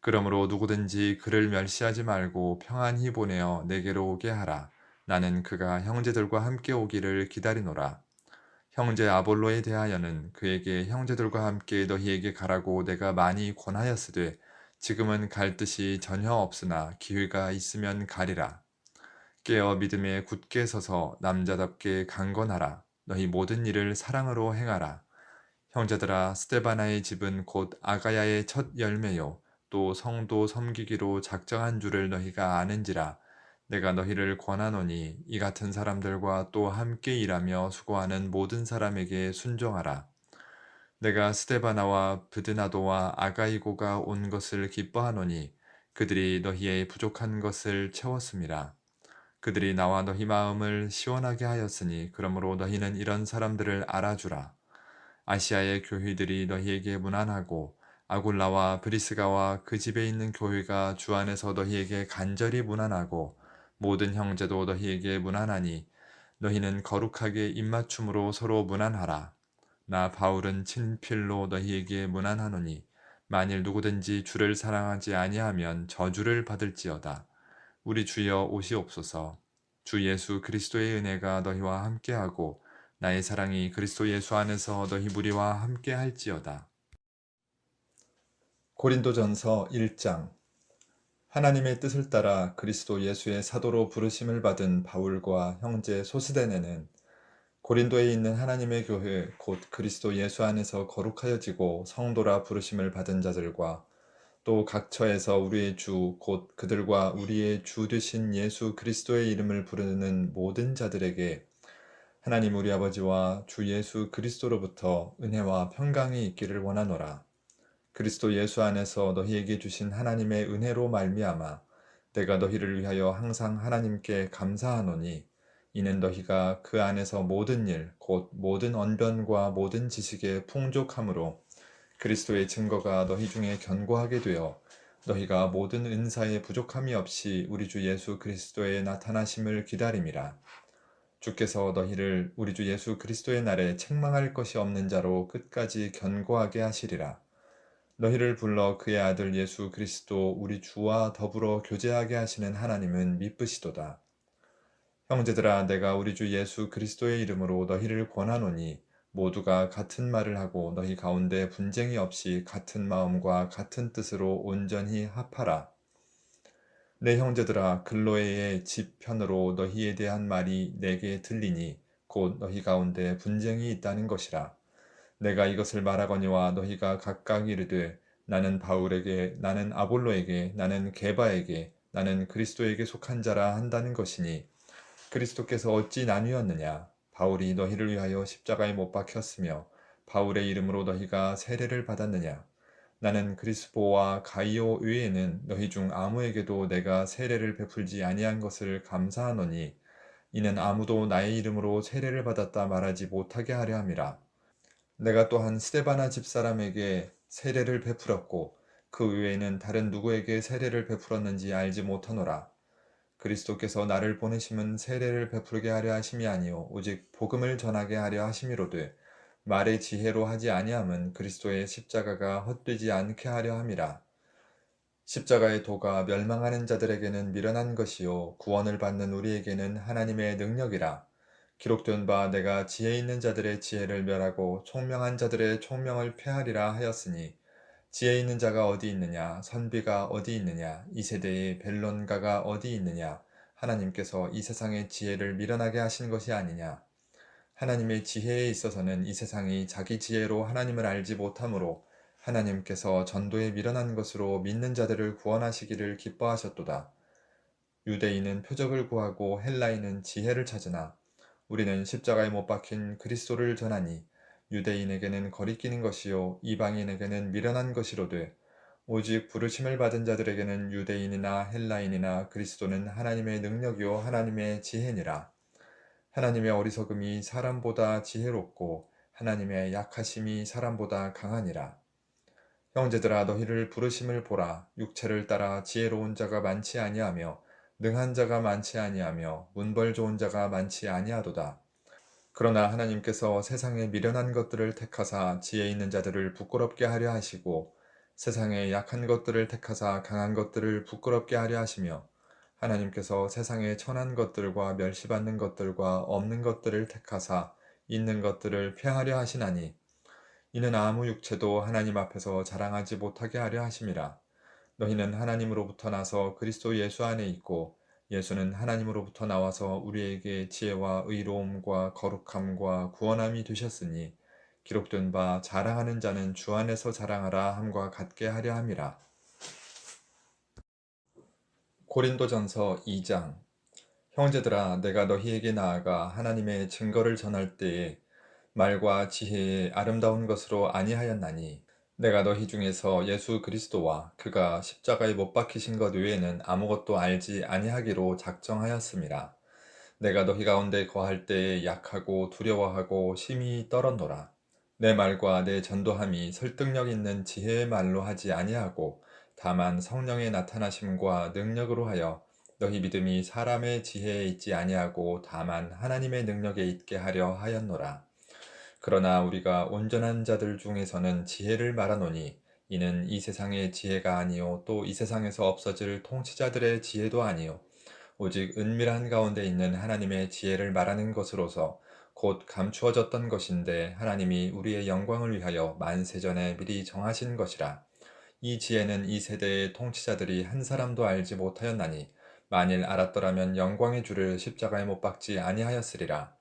그러므로 누구든지 그를 멸시하지 말고 평안히 보내어 내게로 오게 하라. 나는 그가 형제들과 함께 오기를 기다리노라. 형제 아볼로에 대하여는 그에게 형제들과 함께 너희에게 가라고 내가 많이 권하였으되 지금은 갈 뜻이 전혀 없으나 기회가 있으면 가리라. 깨어 믿음에 굳게 서서 남자답게 강건하라. 너희 모든 일을 사랑으로 행하라. 형제들아 스데바나의 집은 곧 아가야의 첫 열매요 또 성도 섬기기로 작정한 줄을 너희가 아는지라. 내가 너희를 권하노니 이 같은 사람들과 또 함께 일하며 수고하는 모든 사람에게 순종하라. 내가 스데바나와 브드나도와 아가이고가 온 것을 기뻐하노니 그들이 너희의 부족한 것을 채웠음이라. 그들이 나와 너희 마음을 시원하게 하였으니 그러므로 너희는 이런 사람들을 알아주라. 아시아의 교회들이 너희에게 문안하고 아굴라와 브리스가와 그 집에 있는 교회가 주 안에서 너희에게 간절히 문안하고 모든 형제도 너희에게 문안하니 너희는 거룩하게 입맞춤으로 서로 문안하라. 나 바울은 친필로 너희에게 문안하노니 만일 누구든지 주를 사랑하지 아니하면 저주를 받을지어다. 우리 주여 오시옵소서. 주 예수 그리스도의 은혜가 너희와 함께하고 나의 사랑이 그리스도 예수 안에서 너희 무리와 함께 할지어다. 고린도전서 1장. 하나님의 뜻을 따라 그리스도 예수의 사도로 부르심을 받은 바울과 형제 소스데네는 고린도에 있는 하나님의 교회 곧 그리스도 예수 안에서 거룩하여지고 성도라 부르심을 받은 자들과 또 각처에서 우리의 주 곧 그들과 우리의 주 되신 예수 그리스도의 이름을 부르는 모든 자들에게 하나님 우리 아버지와 주 예수 그리스도로부터 은혜와 평강이 있기를 원하노라. 그리스도 예수 안에서 너희에게 주신 하나님의 은혜로 말미암아 내가 너희를 위하여 항상 하나님께 감사하노니 이는 너희가 그 안에서 모든 일 곧 모든 언변과 모든 지식에 풍족함으로 그리스도의 증거가 너희 중에 견고하게 되어 너희가 모든 은사에 부족함이 없이 우리 주 예수 그리스도의 나타나심을 기다림이라. 주께서 너희를 우리 주 예수 그리스도의 날에 책망할 것이 없는 자로 끝까지 견고하게 하시리라. 너희를 불러 그의 아들 예수 그리스도 우리 주와 더불어 교제하게 하시는 하나님은 미쁘시도다. 형제들아, 내가 우리 주 예수 그리스도의 이름으로 너희를 권하노니 모두가 같은 말을 하고 너희 가운데 분쟁이 없이 같은 마음과 같은 뜻으로 온전히 합하라. 내 형제들아, 글로에의 집 편으로 너희에 대한 말이 내게 들리니 곧 너희 가운데 분쟁이 있다는 것이라. 내가 이것을 말하거니와 너희가 각각 이르되 나는 바울에게, 나는 아볼로에게, 나는 게바에게, 나는 그리스도에게 속한 자라 한다는 것이니, 그리스도께서 어찌 나뉘었느냐? 바울이 너희를 위하여 십자가에 못 박혔으며 바울의 이름으로 너희가 세례를 받았느냐? 나는 그리스보와 가이오 외에는 너희 중 아무에게도 내가 세례를 베풀지 아니한 것을 감사하노니, 이는 아무도 나의 이름으로 세례를 받았다 말하지 못하게 하려 함이라. 내가 또한 스데바나 집사람에게 세례를 베풀었고 그 외에는 다른 누구에게 세례를 베풀었는지 알지 못하노라. 그리스도께서 나를 보내심은 세례를 베풀게 하려 하심이 아니요 오직 복음을 전하게 하려 하심이로되, 말의 지혜로 하지 아니함은 그리스도의 십자가가 헛되지 않게 하려 함이라. 십자가의 도가 멸망하는 자들에게는 미련한 것이요 구원을 받는 우리에게는 하나님의 능력이라. 기록된 바 내가 지혜 있는 자들의 지혜를 멸하고 총명한 자들의 총명을 폐하리라 하였으니, 지혜 있는 자가 어디 있느냐? 선비가 어디 있느냐? 이 세대의 변론가가 어디 있느냐? 하나님께서 이 세상의 지혜를 미련하게 하신 것이 아니냐? 하나님의 지혜에 있어서는 이 세상이 자기 지혜로 하나님을 알지 못하므로 하나님께서 전도에 미련한 것으로 믿는 자들을 구원하시기를 기뻐하셨도다. 유대인은 표적을 구하고 헬라인은 지혜를 찾으나 우리는 십자가에 못 박힌 그리스도를 전하니, 유대인에게는 거리끼는 것이요 이방인에게는 미련한 것이로되 오직 부르심을 받은 자들에게는 유대인이나 헬라인이나 그리스도는 하나님의 능력이요 하나님의 지혜니라. 하나님의 어리석음이 사람보다 지혜롭고 하나님의 약하심이 사람보다 강하니라. 형제들아, 너희를 부르심을 보라. 육체를 따라 지혜로운 자가 많지 아니하며 능한 자가 많지 아니하며 문벌 좋은 자가 많지 아니하도다. 그러나 하나님께서 세상에 미련한 것들을 택하사 지혜 있는 자들을 부끄럽게 하려 하시고, 세상에 약한 것들을 택하사 강한 것들을 부끄럽게 하려 하시며, 하나님께서 세상에 천한 것들과 멸시받는 것들과 없는 것들을 택하사 있는 것들을 폐하려 하시나니, 이는 아무 육체도 하나님 앞에서 자랑하지 못하게 하려 하심이라. 너희는 하나님으로부터 나서 그리스도 예수 안에 있고 예수는 하나님으로부터 나와서 우리에게 지혜와 의로움과 거룩함과 구원함이 되셨으니, 기록된 바 자랑하는 자는 주 안에서 자랑하라 함과 같게 하려 함이라. 고린도전서 2장. 형제들아, 내가 너희에게 나아가 하나님의 증거를 전할 때에 말과 지혜의 아름다운 것으로 아니하였나니, 내가 너희 중에서 예수 그리스도와 그가 십자가에 못 박히신 것 외에는 아무것도 알지 아니하기로 작정하였음이라. 내가 너희 가운데 거할 때에 약하고 두려워하고 심히 떨었노라. 내 말과 내 전도함이 설득력 있는 지혜의 말로 하지 아니하고 다만 성령의 나타나심과 능력으로 하여 너희 믿음이 사람의 지혜에 있지 아니하고 다만 하나님의 능력에 있게 하려 하였노라. 그러나 우리가 온전한 자들 중에서는 지혜를 말하노니, 이는 이 세상의 지혜가 아니요 또 이 세상에서 없어질 통치자들의 지혜도 아니요 오직 은밀한 가운데 있는 하나님의 지혜를 말하는 것으로서 곧 감추어졌던 것인데 하나님이 우리의 영광을 위하여 만세전에 미리 정하신 것이라. 이 지혜는 이 세대의 통치자들이 한 사람도 알지 못하였나니, 만일 알았더라면 영광의 주를 십자가에 못 박지 아니하였으리라.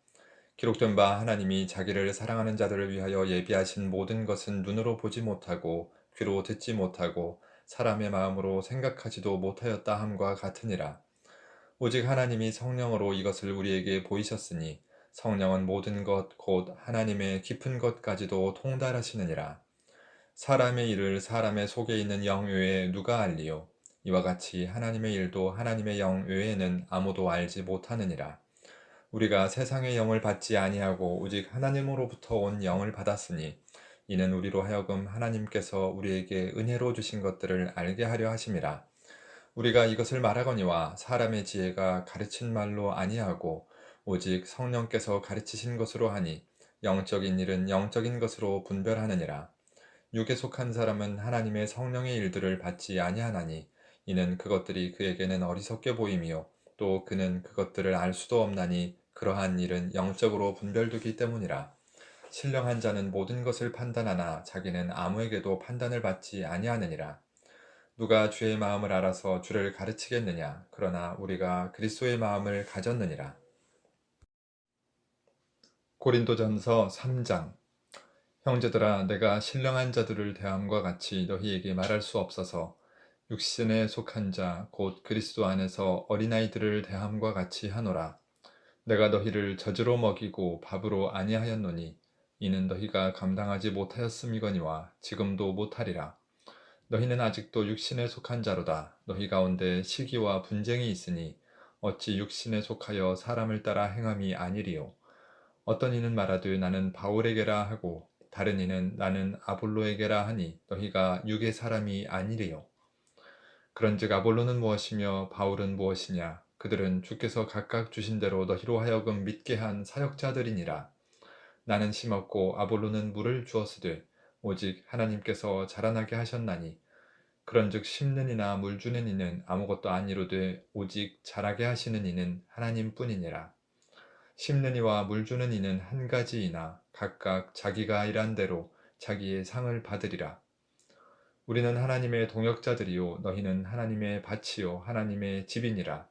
기록된 바 하나님이 자기를 사랑하는 자들을 위하여 예비하신 모든 것은 눈으로 보지 못하고 귀로 듣지 못하고 사람의 마음으로 생각하지도 못하였다 함과 같으니라. 오직 하나님이 성령으로 이것을 우리에게 보이셨으니, 성령은 모든 것 곧 하나님의 깊은 것까지도 통달하시느니라. 사람의 일을 사람의 속에 있는 영 외에 누가 알리요? 이와 같이 하나님의 일도 하나님의 영 외에는 아무도 알지 못하느니라. 우리가 세상의 영을 받지 아니하고 오직 하나님으로부터 온 영을 받았으니, 이는 우리로 하여금 하나님께서 우리에게 은혜로 주신 것들을 알게 하려 하심이라. 우리가 이것을 말하거니와 사람의 지혜가 가르친 말로 아니하고 오직 성령께서 가르치신 것으로 하니 영적인 일은 영적인 것으로 분별하느니라. 육에 속한 사람은 하나님의 성령의 일들을 받지 아니하나니 이는 그것들이 그에게는 어리석게 보임이요 또 그는 그것들을 알 수도 없나니 그러한 일은 영적으로 분별되기 때문이라. 신령한 자는 모든 것을 판단하나 자기는 아무에게도 판단을 받지 아니하느니라. 누가 주의 마음을 알아서 주를 가르치겠느냐. 그러나 우리가 그리스도의 마음을 가졌느니라. 고린도전서 3장. 형제들아, 내가 신령한 자들을 대함과 같이 너희에게 말할 수 없어서 육신에 속한 자 곧 그리스도 안에서 어린아이들을 대함과 같이 하노라. 내가 너희를 젖으로 먹이고 밥으로 아니하였노니 이는 너희가 감당하지 못하였음이거니와 지금도 못하리라. 너희는 아직도 육신에 속한 자로다. 너희 가운데 시기와 분쟁이 있으니 어찌 육신에 속하여 사람을 따라 행함이 아니리요. 어떤 이는 말하되 나는 바울에게라 하고 다른 이는 나는 아볼로에게라 하니 너희가 육의 사람이 아니리요. 그런즉 아볼로는 무엇이며 바울은 무엇이냐. 그들은 주께서 각각 주신 대로 너희로 하여금 믿게 한 사역자들이니라. 나는 심었고 아볼로는 물을 주었으되 오직 하나님께서 자라나게 하셨나니 그런즉 심는 이나 물 주는 이는 아무것도 아니로되 오직 자라게 하시는 이는 하나님뿐이니라. 심는 이와 물 주는 이는 한 가지이나 각각 자기가 일한 대로 자기의 상을 받으리라. 우리는 하나님의 동역자들이요 너희는 하나님의 밭이요 하나님의 집이니라.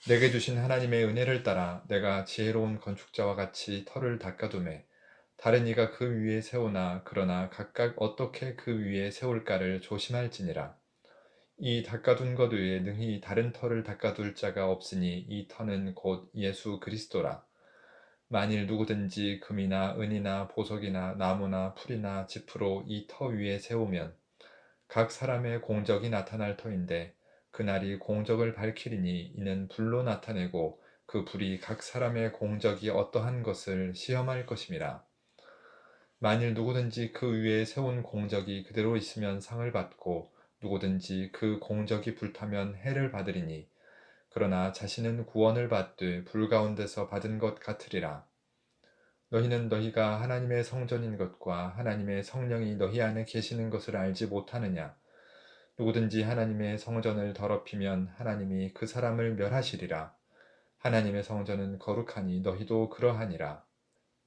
내게 주신 하나님의 은혜를 따라 내가 지혜로운 건축자와 같이 터를 닦아두매 다른 이가 그 위에 세우나 그러나 각각 어떻게 그 위에 세울까를 조심할지니라. 이 닦아둔 것 외에 능히 다른 터를 닦아둘 자가 없으니 이 터는 곧 예수 그리스도라. 만일 누구든지 금이나 은이나 보석이나 나무나 풀이나 짚으로 이 터 위에 세우면 각 사람의 공적이 나타날 터인데 그날이 공적을 밝히리니 이는 불로 나타내고 그 불이 각 사람의 공적이 어떠한 것을 시험할 것임이라. 만일 누구든지 그 위에 세운 공적이 그대로 있으면 상을 받고 누구든지 그 공적이 불타면 해를 받으리니 그러나 자신은 구원을 받되 불 가운데서 받은 것 같으리라. 너희는 너희가 하나님의 성전인 것과 하나님의 성령이 너희 안에 계시는 것을 알지 못하느냐. 누구든지 하나님의 성전을 더럽히면 하나님이 그 사람을 멸하시리라. 하나님의 성전은 거룩하니 너희도 그러하니라.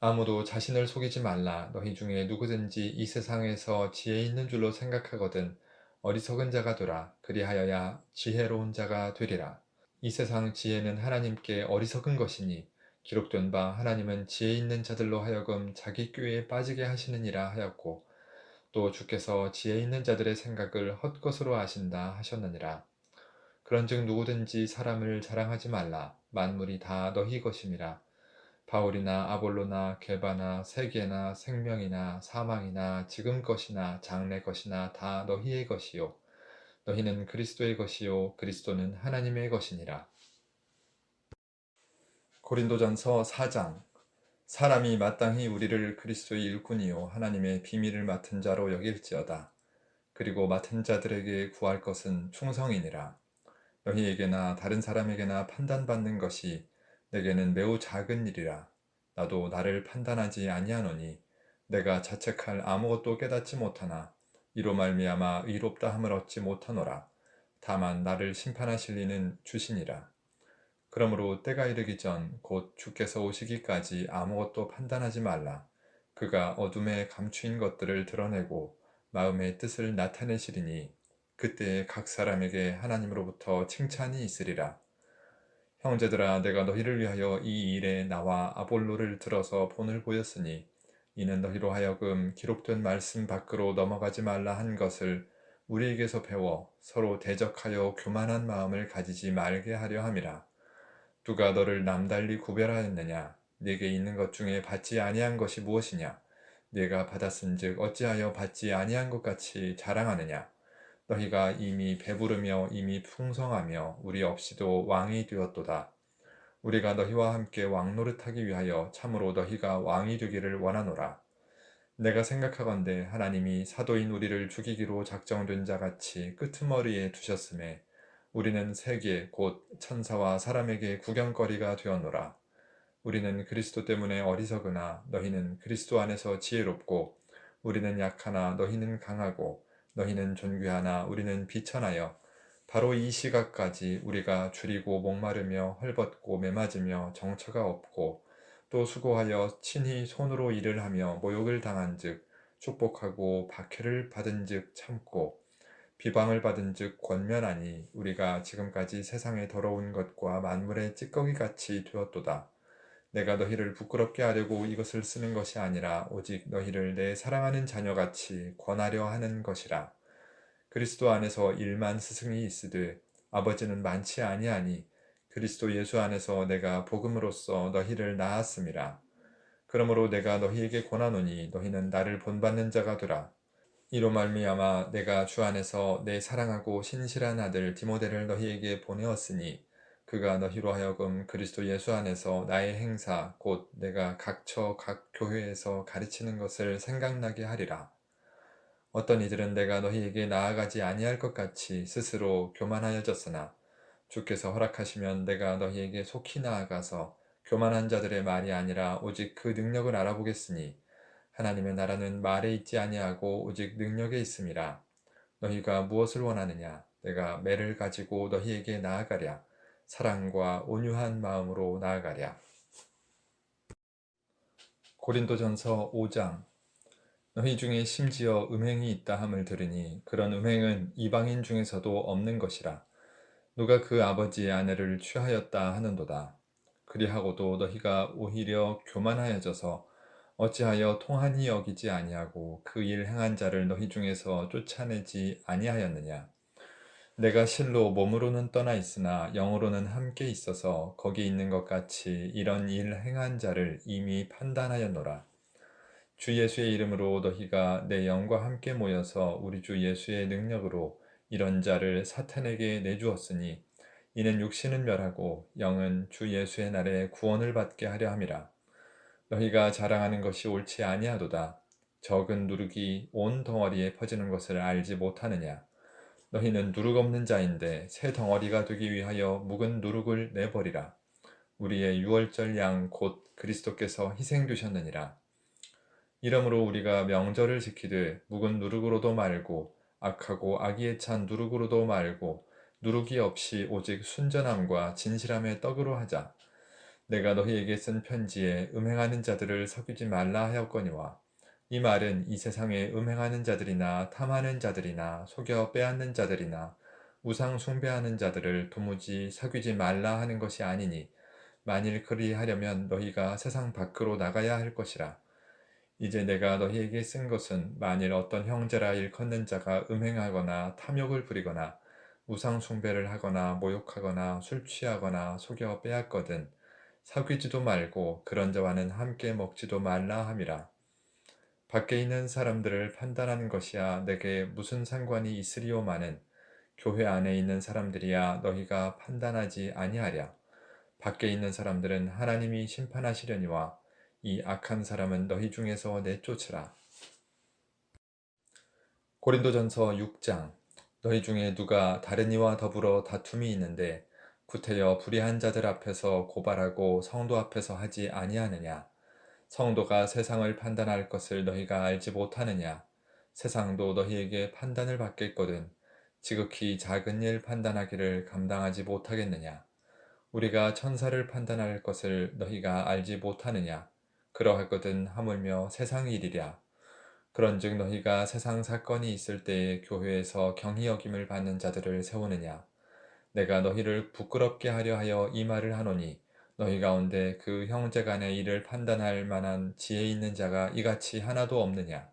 아무도 자신을 속이지 말라. 너희 중에 누구든지 이 세상에서 지혜 있는 줄로 생각하거든 어리석은 자가 되라. 그리하여야 지혜로운 자가 되리라. 이 세상 지혜는 하나님께 어리석은 것이니 기록된 바 하나님은 지혜 있는 자들로 하여금 자기 꾀에 빠지게 하시느니라 하였고 또 주께서 지혜 있는 자들의 생각을 헛것으로 아신다 하셨느니라. 그런즉 누구든지 사람을 자랑하지 말라. 만물이 다 너희 것임이라. 바울이나 아볼로나 게바나 세계나 생명이나 사망이나 지금 것이나 장래 것이나 다 너희의 것이요 너희는 그리스도의 것이요 그리스도는 하나님의 것이니라. 고린도전서 4장. 사람이 마땅히 우리를 그리스도의 일꾼이요 하나님의 비밀을 맡은 자로 여길지어다. 그리고 맡은 자들에게 구할 것은 충성이니라. 너희에게나 다른 사람에게나 판단받는 것이 내게는 매우 작은 일이라. 나도 나를 판단하지 아니하노니 내가 자책할 아무것도 깨닫지 못하나 이로 말미암아 의롭다 함을 얻지 못하노라. 다만 나를 심판하실 이는 주시니라. 그러므로 때가 이르기 전 곧 주께서 오시기까지 아무것도 판단하지 말라. 그가 어둠에 감추인 것들을 드러내고 마음의 뜻을 나타내시리니 그때에 각 사람에게 하나님으로부터 칭찬이 있으리라. 형제들아, 내가 너희를 위하여 이 일에 나와 아볼로를 들어서 본을 보였으니 이는 너희로 하여금 기록된 말씀 밖으로 넘어가지 말라 한 것을 우리에게서 배워 서로 대적하여 교만한 마음을 가지지 말게 하려 함이라. 누가 너를 남달리 구별하였느냐? 네게 있는 것 중에 받지 아니한 것이 무엇이냐? 네가 받았은즉 어찌하여 받지 아니한 것 같이 자랑하느냐? 너희가 이미 배부르며 이미 풍성하며 우리 없이도 왕이 되었도다. 우리가 너희와 함께 왕노릇하기 위하여 참으로 너희가 왕이 되기를 원하노라. 내가 생각하건대 하나님이 사도인 우리를 죽이기로 작정된 자 같이 끄트머리에 두셨음에 우리는 세계 곧 천사와 사람에게 구경거리가 되었노라. 우리는 그리스도 때문에 어리석으나 너희는 그리스도 안에서 지혜롭고 우리는 약하나 너희는 강하고 너희는 존귀하나 우리는 비천하여 바로 이 시각까지 우리가 줄이고 목마르며 헐벗고 매맞으며 정처가 없고 또 수고하여 친히 손으로 일을 하며 모욕을 당한즉 축복하고 박해를 받은즉 참고 비방을 받은즉 권면하니 우리가 지금까지 세상의 더러운 것과 만물의 찌꺼기같이 되었도다. 내가 너희를 부끄럽게 하려고 이것을 쓰는 것이 아니라 오직 너희를 내 사랑하는 자녀같이 권하려 하는 것이라. 그리스도 안에서 일만 스승이 있으되 아버지는 많지 아니하니 그리스도 예수 안에서 내가 복음으로써 너희를 낳았음이라. 그러므로 내가 너희에게 권하노니 너희는 나를 본받는 자가 되라. 이로 말미암아 내가 주 안에서 내 사랑하고 신실한 아들 디모데를 너희에게 보내었으니 그가 너희로 하여금 그리스도 예수 안에서 나의 행사 곧 내가 각처 각 교회에서 가르치는 것을 생각나게 하리라. 어떤 이들은 내가 너희에게 나아가지 아니할 것 같이 스스로 교만하여졌으나 주께서 허락하시면 내가 너희에게 속히 나아가서 교만한 자들의 말이 아니라 오직 그 능력을 알아보겠으니 하나님의 나라는 말에 있지 아니하고 오직 능력에 있음이라. 너희가 무엇을 원하느냐? 내가 매를 가지고 너희에게 나아가랴. 사랑과 온유한 마음으로 나아가랴. 고린도전서 5장. 너희 중에 심지어 음행이 있다 함을 들으니 그런 음행은 이방인 중에서도 없는 것이라. 누가 그 아버지의 아내를 취하였다 하는도다. 그리하고도 너희가 오히려 교만하여져서 어찌하여 통한히 여기지 아니하고 그 일 행한 자를 너희 중에서 쫓아내지 아니하였느냐. 내가 실로 몸으로는 떠나 있으나 영으로는 함께 있어서 거기 있는 것 같이 이런 일 행한 자를 이미 판단하였노라. 주 예수의 이름으로 너희가 내 영과 함께 모여서 우리 주 예수의 능력으로 이런 자를 사탄에게 내주었으니 이는 육신은 멸하고 영은 주 예수의 날에 구원을 받게 하려 함이라. 너희가 자랑하는 것이 옳지 아니하도다. 적은 누룩이 온 덩어리에 퍼지는 것을 알지 못하느냐. 너희는 누룩 없는 자인데 새 덩어리가 되기 위하여 묵은 누룩을 내버리라. 우리의 유월절 양 곧 그리스도께서 희생되셨느니라. 이러므로 우리가 명절을 지키되 묵은 누룩으로도 말고 악하고 악의에 찬 누룩으로도 말고 누룩이 없이 오직 순전함과 진실함의 떡으로 하자. 내가 너희에게 쓴 편지에 음행하는 자들을 사귀지 말라 하였거니와 이 말은 이 세상에 음행하는 자들이나 탐하는 자들이나 속여 빼앗는 자들이나 우상 숭배하는 자들을 도무지 사귀지 말라 하는 것이 아니니 만일 그리하려면 너희가 세상 밖으로 나가야 할 것이라. 이제 내가 너희에게 쓴 것은 만일 어떤 형제라 일컫는 자가 음행하거나 탐욕을 부리거나 우상 숭배를 하거나 모욕하거나 술 취하거나 속여 빼앗거든 사귀지도 말고 그런 자와는 함께 먹지도 말라 함이라. 밖에 있는 사람들을 판단하는 것이야 내게 무슨 상관이 있으리오마는 교회 안에 있는 사람들이야 너희가 판단하지 아니하랴. 밖에 있는 사람들은 하나님이 심판하시려니와 이 악한 사람은 너희 중에서 내쫓으라. 고린도전서 6장. 너희 중에 누가 다른 이와 더불어 다툼이 있는데 구태여 불의한 자들 앞에서 고발하고 성도 앞에서 하지 아니하느냐. 성도가 세상을 판단할 것을 너희가 알지 못하느냐. 세상도 너희에게 판단을 받겠거든 지극히 작은 일 판단하기를 감당하지 못하겠느냐. 우리가 천사를 판단할 것을 너희가 알지 못하느냐. 그러하거든 하물며 세상 일이랴. 그런즉 너희가 세상 사건이 있을 때에 교회에서 경히 여김을 받는 자들을 세우느냐. 내가 너희를 부끄럽게 하려 하여 이 말을 하노니 너희 가운데 그 형제 간의 일을 판단할 만한 지혜 있는 자가 이같이 하나도 없느냐.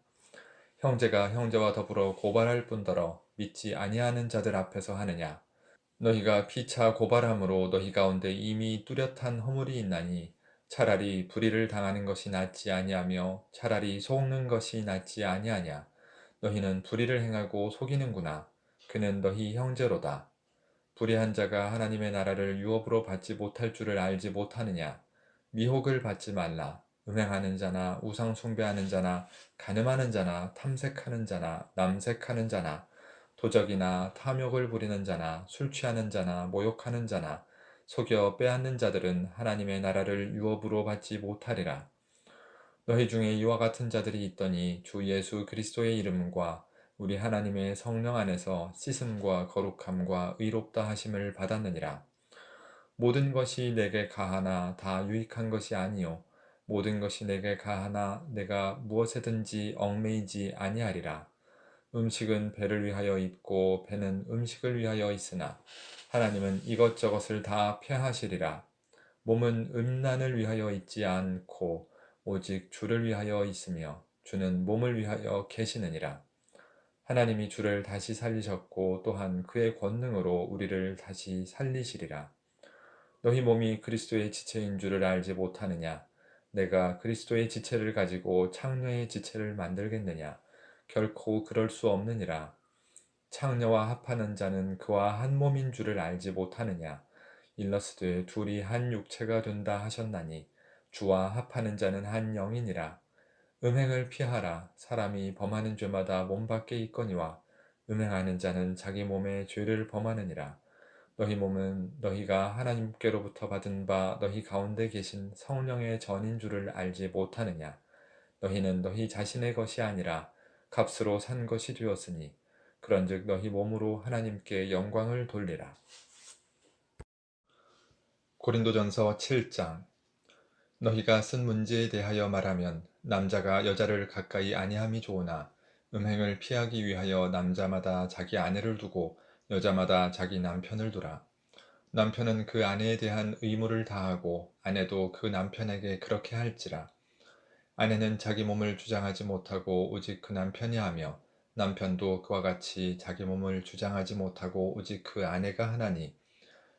형제가 형제와 더불어 고발할 뿐더러 믿지 아니하는 자들 앞에서 하느냐. 너희가 피차 고발함으로 너희 가운데 이미 뚜렷한 허물이 있나니 차라리 불의를 당하는 것이 낫지 아니하며 차라리 속는 것이 낫지 아니하냐. 너희는 불의를 행하고 속이는구나. 그는 너희 형제로다. 불의한 자가 하나님의 나라를 유업으로 받지 못할 줄을 알지 못하느냐. 미혹을 받지 말라. 음행하는 자나 우상 숭배하는 자나 간음하는 자나 탐색하는 자나 남색하는 자나 도적이나 탐욕을 부리는 자나 술 취하는 자나 모욕하는 자나 속여 빼앗는 자들은 하나님의 나라를 유업으로 받지 못하리라. 너희 중에 이와 같은 자들이 있더니 주 예수 그리스도의 이름과 우리 하나님의 성령 안에서 씻음과 거룩함과 의롭다 하심을 받았느니라. 모든 것이 내게 가하나 다 유익한 것이 아니요 모든 것이 내게 가하나 내가 무엇에든지 얽매이지 아니하리라. 음식은 배를 위하여 있고 배는 음식을 위하여 있으나 하나님은 이것저것을 다 폐하시리라. 몸은 음란을 위하여 있지 않고 오직 주를 위하여 있으며 주는 몸을 위하여 계시느니라. 하나님이 주를 다시 살리셨고 또한 그의 권능으로 우리를 다시 살리시리라. 너희 몸이 그리스도의 지체인 줄을 알지 못하느냐? 내가 그리스도의 지체를 가지고 창녀의 지체를 만들겠느냐? 결코 그럴 수 없느니라. 창녀와 합하는 자는 그와 한 몸인 줄을 알지 못하느냐? 일러스되 둘이 한 육체가 된다 하셨나니 주와 합하는 자는 한 영이니라. 음행을 피하라. 사람이 범하는 죄마다 몸 밖에 있거니와 음행하는 자는 자기 몸에 죄를 범하느니라. 너희 몸은 너희가 하나님께로부터 받은 바 너희 가운데 계신 성령의 전인 줄을 알지 못하느냐? 너희는 너희 자신의 것이 아니라 값으로 산 것이 되었으니 그런즉 너희 몸으로 하나님께 영광을 돌리라. 고린도전서 7장. 너희가 쓴 문제에 대하여 말하면 남자가 여자를 가까이 아니함이 좋으나 음행을 피하기 위하여 남자마다 자기 아내를 두고 여자마다 자기 남편을 두라. 남편은 그 아내에 대한 의무를 다하고 아내도 그 남편에게 그렇게 할지라. 아내는 자기 몸을 주장하지 못하고 오직 그 남편이 하며 남편도 그와 같이 자기 몸을 주장하지 못하고 오직 그 아내가 하나니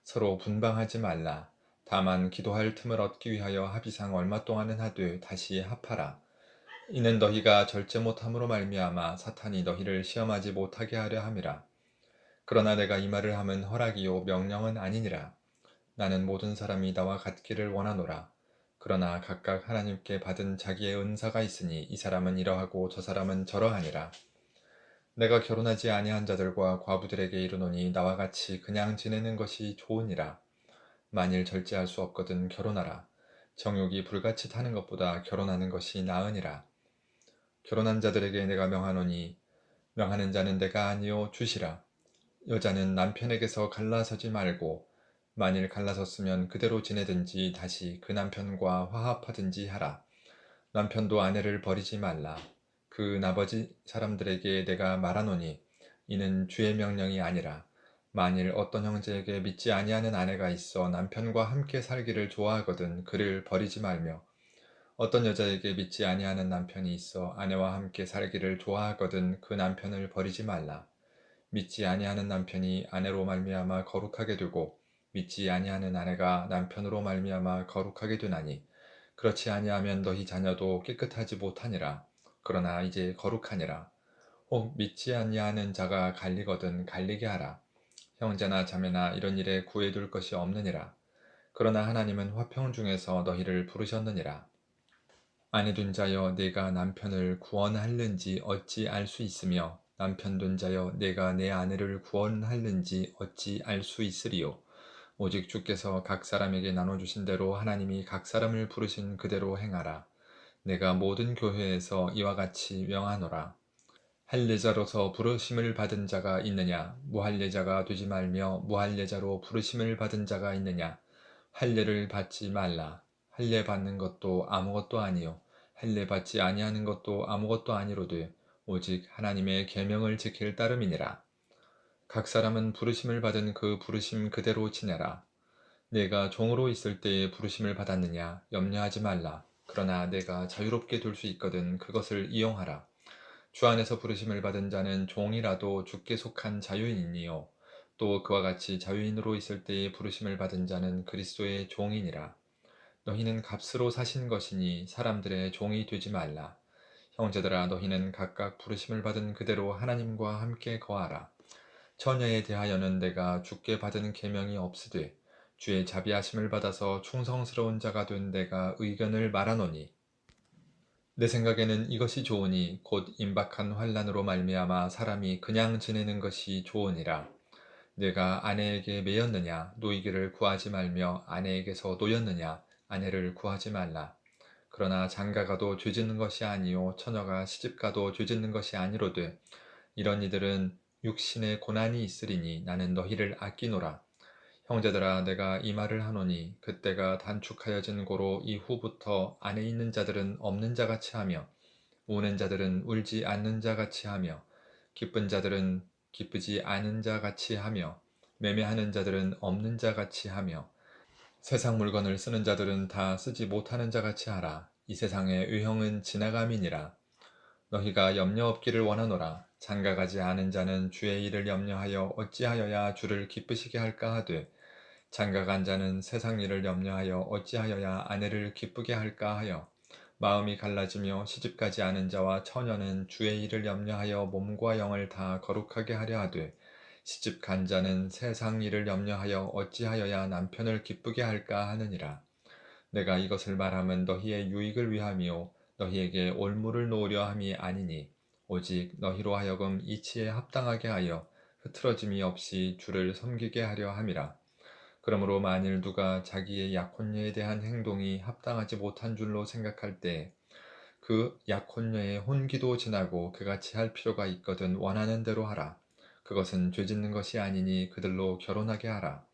서로 분방하지 말라. 다만 기도할 틈을 얻기 위하여 합의상 얼마 동안은 하되 다시 합하라. 이는 너희가 절제 못함으로 말미암아 사탄이 너희를 시험하지 못하게 하려 함이라. 그러나 내가 이 말을 함은 허락이요 명령은 아니니라. 나는 모든 사람이 나와 같기를 원하노라. 그러나 각각 하나님께 받은 자기의 은사가 있으니 이 사람은 이러하고 저 사람은 저러하니라. 내가 결혼하지 아니한 자들과 과부들에게 이르노니 나와 같이 그냥 지내는 것이 좋으니라. 만일 절제할 수 없거든 결혼하라. 정욕이 불같이 타는 것보다 결혼하는 것이 나으니라. 결혼한 자들에게 내가 명하노니 명하는 자는 내가 아니요 주시라. 여자는 남편에게서 갈라서지 말고 만일 갈라섰으면 그대로 지내든지 다시 그 남편과 화합하든지 하라. 남편도 아내를 버리지 말라. 그 나머지 사람들에게 내가 말하노니 이는 주의 명령이 아니라 만일 어떤 형제에게 믿지 아니하는 아내가 있어 남편과 함께 살기를 좋아하거든 그를 버리지 말며 어떤 여자에게 믿지 아니하는 남편이 있어 아내와 함께 살기를 좋아하거든 그 남편을 버리지 말라. 믿지 아니하는 남편이 아내로 말미암아 거룩하게 되고 믿지 아니하는 아내가 남편으로 말미암아 거룩하게 되나니 그렇지 아니하면 너희 자녀도 깨끗하지 못하니라. 그러나 이제 거룩하니라. 혹 믿지 아니하는 자가 갈리거든 갈리게 하라. 형제나 자매나 이런 일에 구애둘 것이 없느니라. 그러나 하나님은 화평 중에서 너희를 부르셨느니라. 아내 둔 자여 내가 남편을 구원할는지 어찌 알 수 있으며 남편 둔 자여 내가 내 아내를 구원할는지 어찌 알 수 있으리요. 오직 주께서 각 사람에게 나눠주신 대로 하나님이 각 사람을 부르신 그대로 행하라. 내가 모든 교회에서 이와 같이 명하노라. 할례자로서 부르심을 받은 자가 있느냐? 무할례자가 되지 말며 무할례자로 부르심을 받은 자가 있느냐? 할례를 받지 말라. 할례 받는 것도 아무것도 아니요 할례 받지 아니하는 것도 아무것도 아니로되 오직 하나님의 계명을 지킬 따름이니라. 각 사람은 부르심을 받은 그 부르심 그대로 지내라. 내가 종으로 있을 때에 부르심을 받았느냐? 염려하지 말라. 그러나 내가 자유롭게 될 수 있거든 그것을 이용하라. 주 안에서 부르심을 받은 자는 종이라도 주께 속한 자유인이요 또 그와 같이 자유인으로 있을 때에 부르심을 받은 자는 그리스도의 종이니라. 너희는 값으로 사신 것이니 사람들의 종이 되지 말라. 형제들아 너희는 각각 부르심을 받은 그대로 하나님과 함께 거하라. 처녀에 대하여는 내가 주께 받은 계명이 없으되 주의 자비하심을 받아서 충성스러운 자가 된 내가 의견을 말하노니 내 생각에는 이것이 좋으니 곧 임박한 환난으로 말미암아 사람이 그냥 지내는 것이 좋으니라. 내가 아내에게 매였느냐 노이기를 구하지 말며 아내에게서 노였느냐 아내를 구하지 말라. 그러나 장가가도 죄짓는 것이 아니요 처녀가 시집가도 죄짓는 것이 아니로되 이런 이들은 육신의 고난이 있으리니 나는 너희를 아끼노라. 형제들아 내가 이 말을 하노니 그때가 단축하여진 고로 이후부터 안에 있는 자들은 없는 자같이 하며 우는 자들은 울지 않는 자같이 하며 기쁜 자들은 기쁘지 않은 자같이 하며 매매하는 자들은 없는 자같이 하며 세상 물건을 쓰는 자들은 다 쓰지 못하는 자같이 하라. 이 세상의 의형은 지나감이니라. 너희가 염려 없기를 원하노라. 장가가지 않은 자는 주의 일을 염려하여 어찌하여야 주를 기쁘시게 할까 하되 장가간 자는 세상 일을 염려하여 어찌하여야 아내를 기쁘게 할까 하여 마음이 갈라지며 시집가지 않은 자와 처녀는 주의 일을 염려하여 몸과 영을 다 거룩하게 하려 하되 시집간 자는 세상 일을 염려하여 어찌하여야 남편을 기쁘게 할까 하느니라. 내가 이것을 말함은 너희의 유익을 위함이요 너희에게 올무를 놓으려 함이 아니니 오직 너희로 하여금 이치에 합당하게 하여 흐트러짐이 없이 주를 섬기게 하려 함이라. 그러므로 만일 누가 자기의 약혼녀에 대한 행동이 합당하지 못한 줄로 생각할 때 그 약혼녀의 혼기도 지나고 그같이 할 필요가 있거든 원하는 대로 하라. 그것은 죄짓는 것이 아니니 그들로 결혼하게 하라.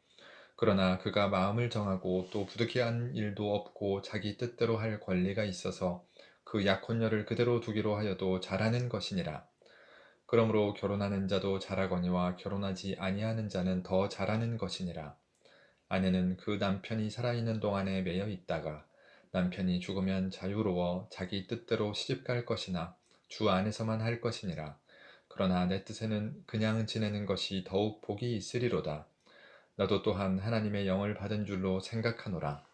그러나 그가 마음을 정하고 또 부득이한 일도 없고 자기 뜻대로 할 권리가 있어서 그 약혼녀를 그대로 두기로 하여도 잘하는 것이니라. 그러므로 결혼하는 자도 잘하거니와 결혼하지 아니하는 자는 더 잘하는 것이니라. 아내는 그 남편이 살아있는 동안에 매여 있다가 남편이 죽으면 자유로워 자기 뜻대로 시집갈 것이나 주 안에서만 할 것이니라. 그러나 내 뜻에는 그냥 지내는 것이 더욱 복이 있으리로다. 나도 또한 하나님의 영을 받은 줄로 생각하노라.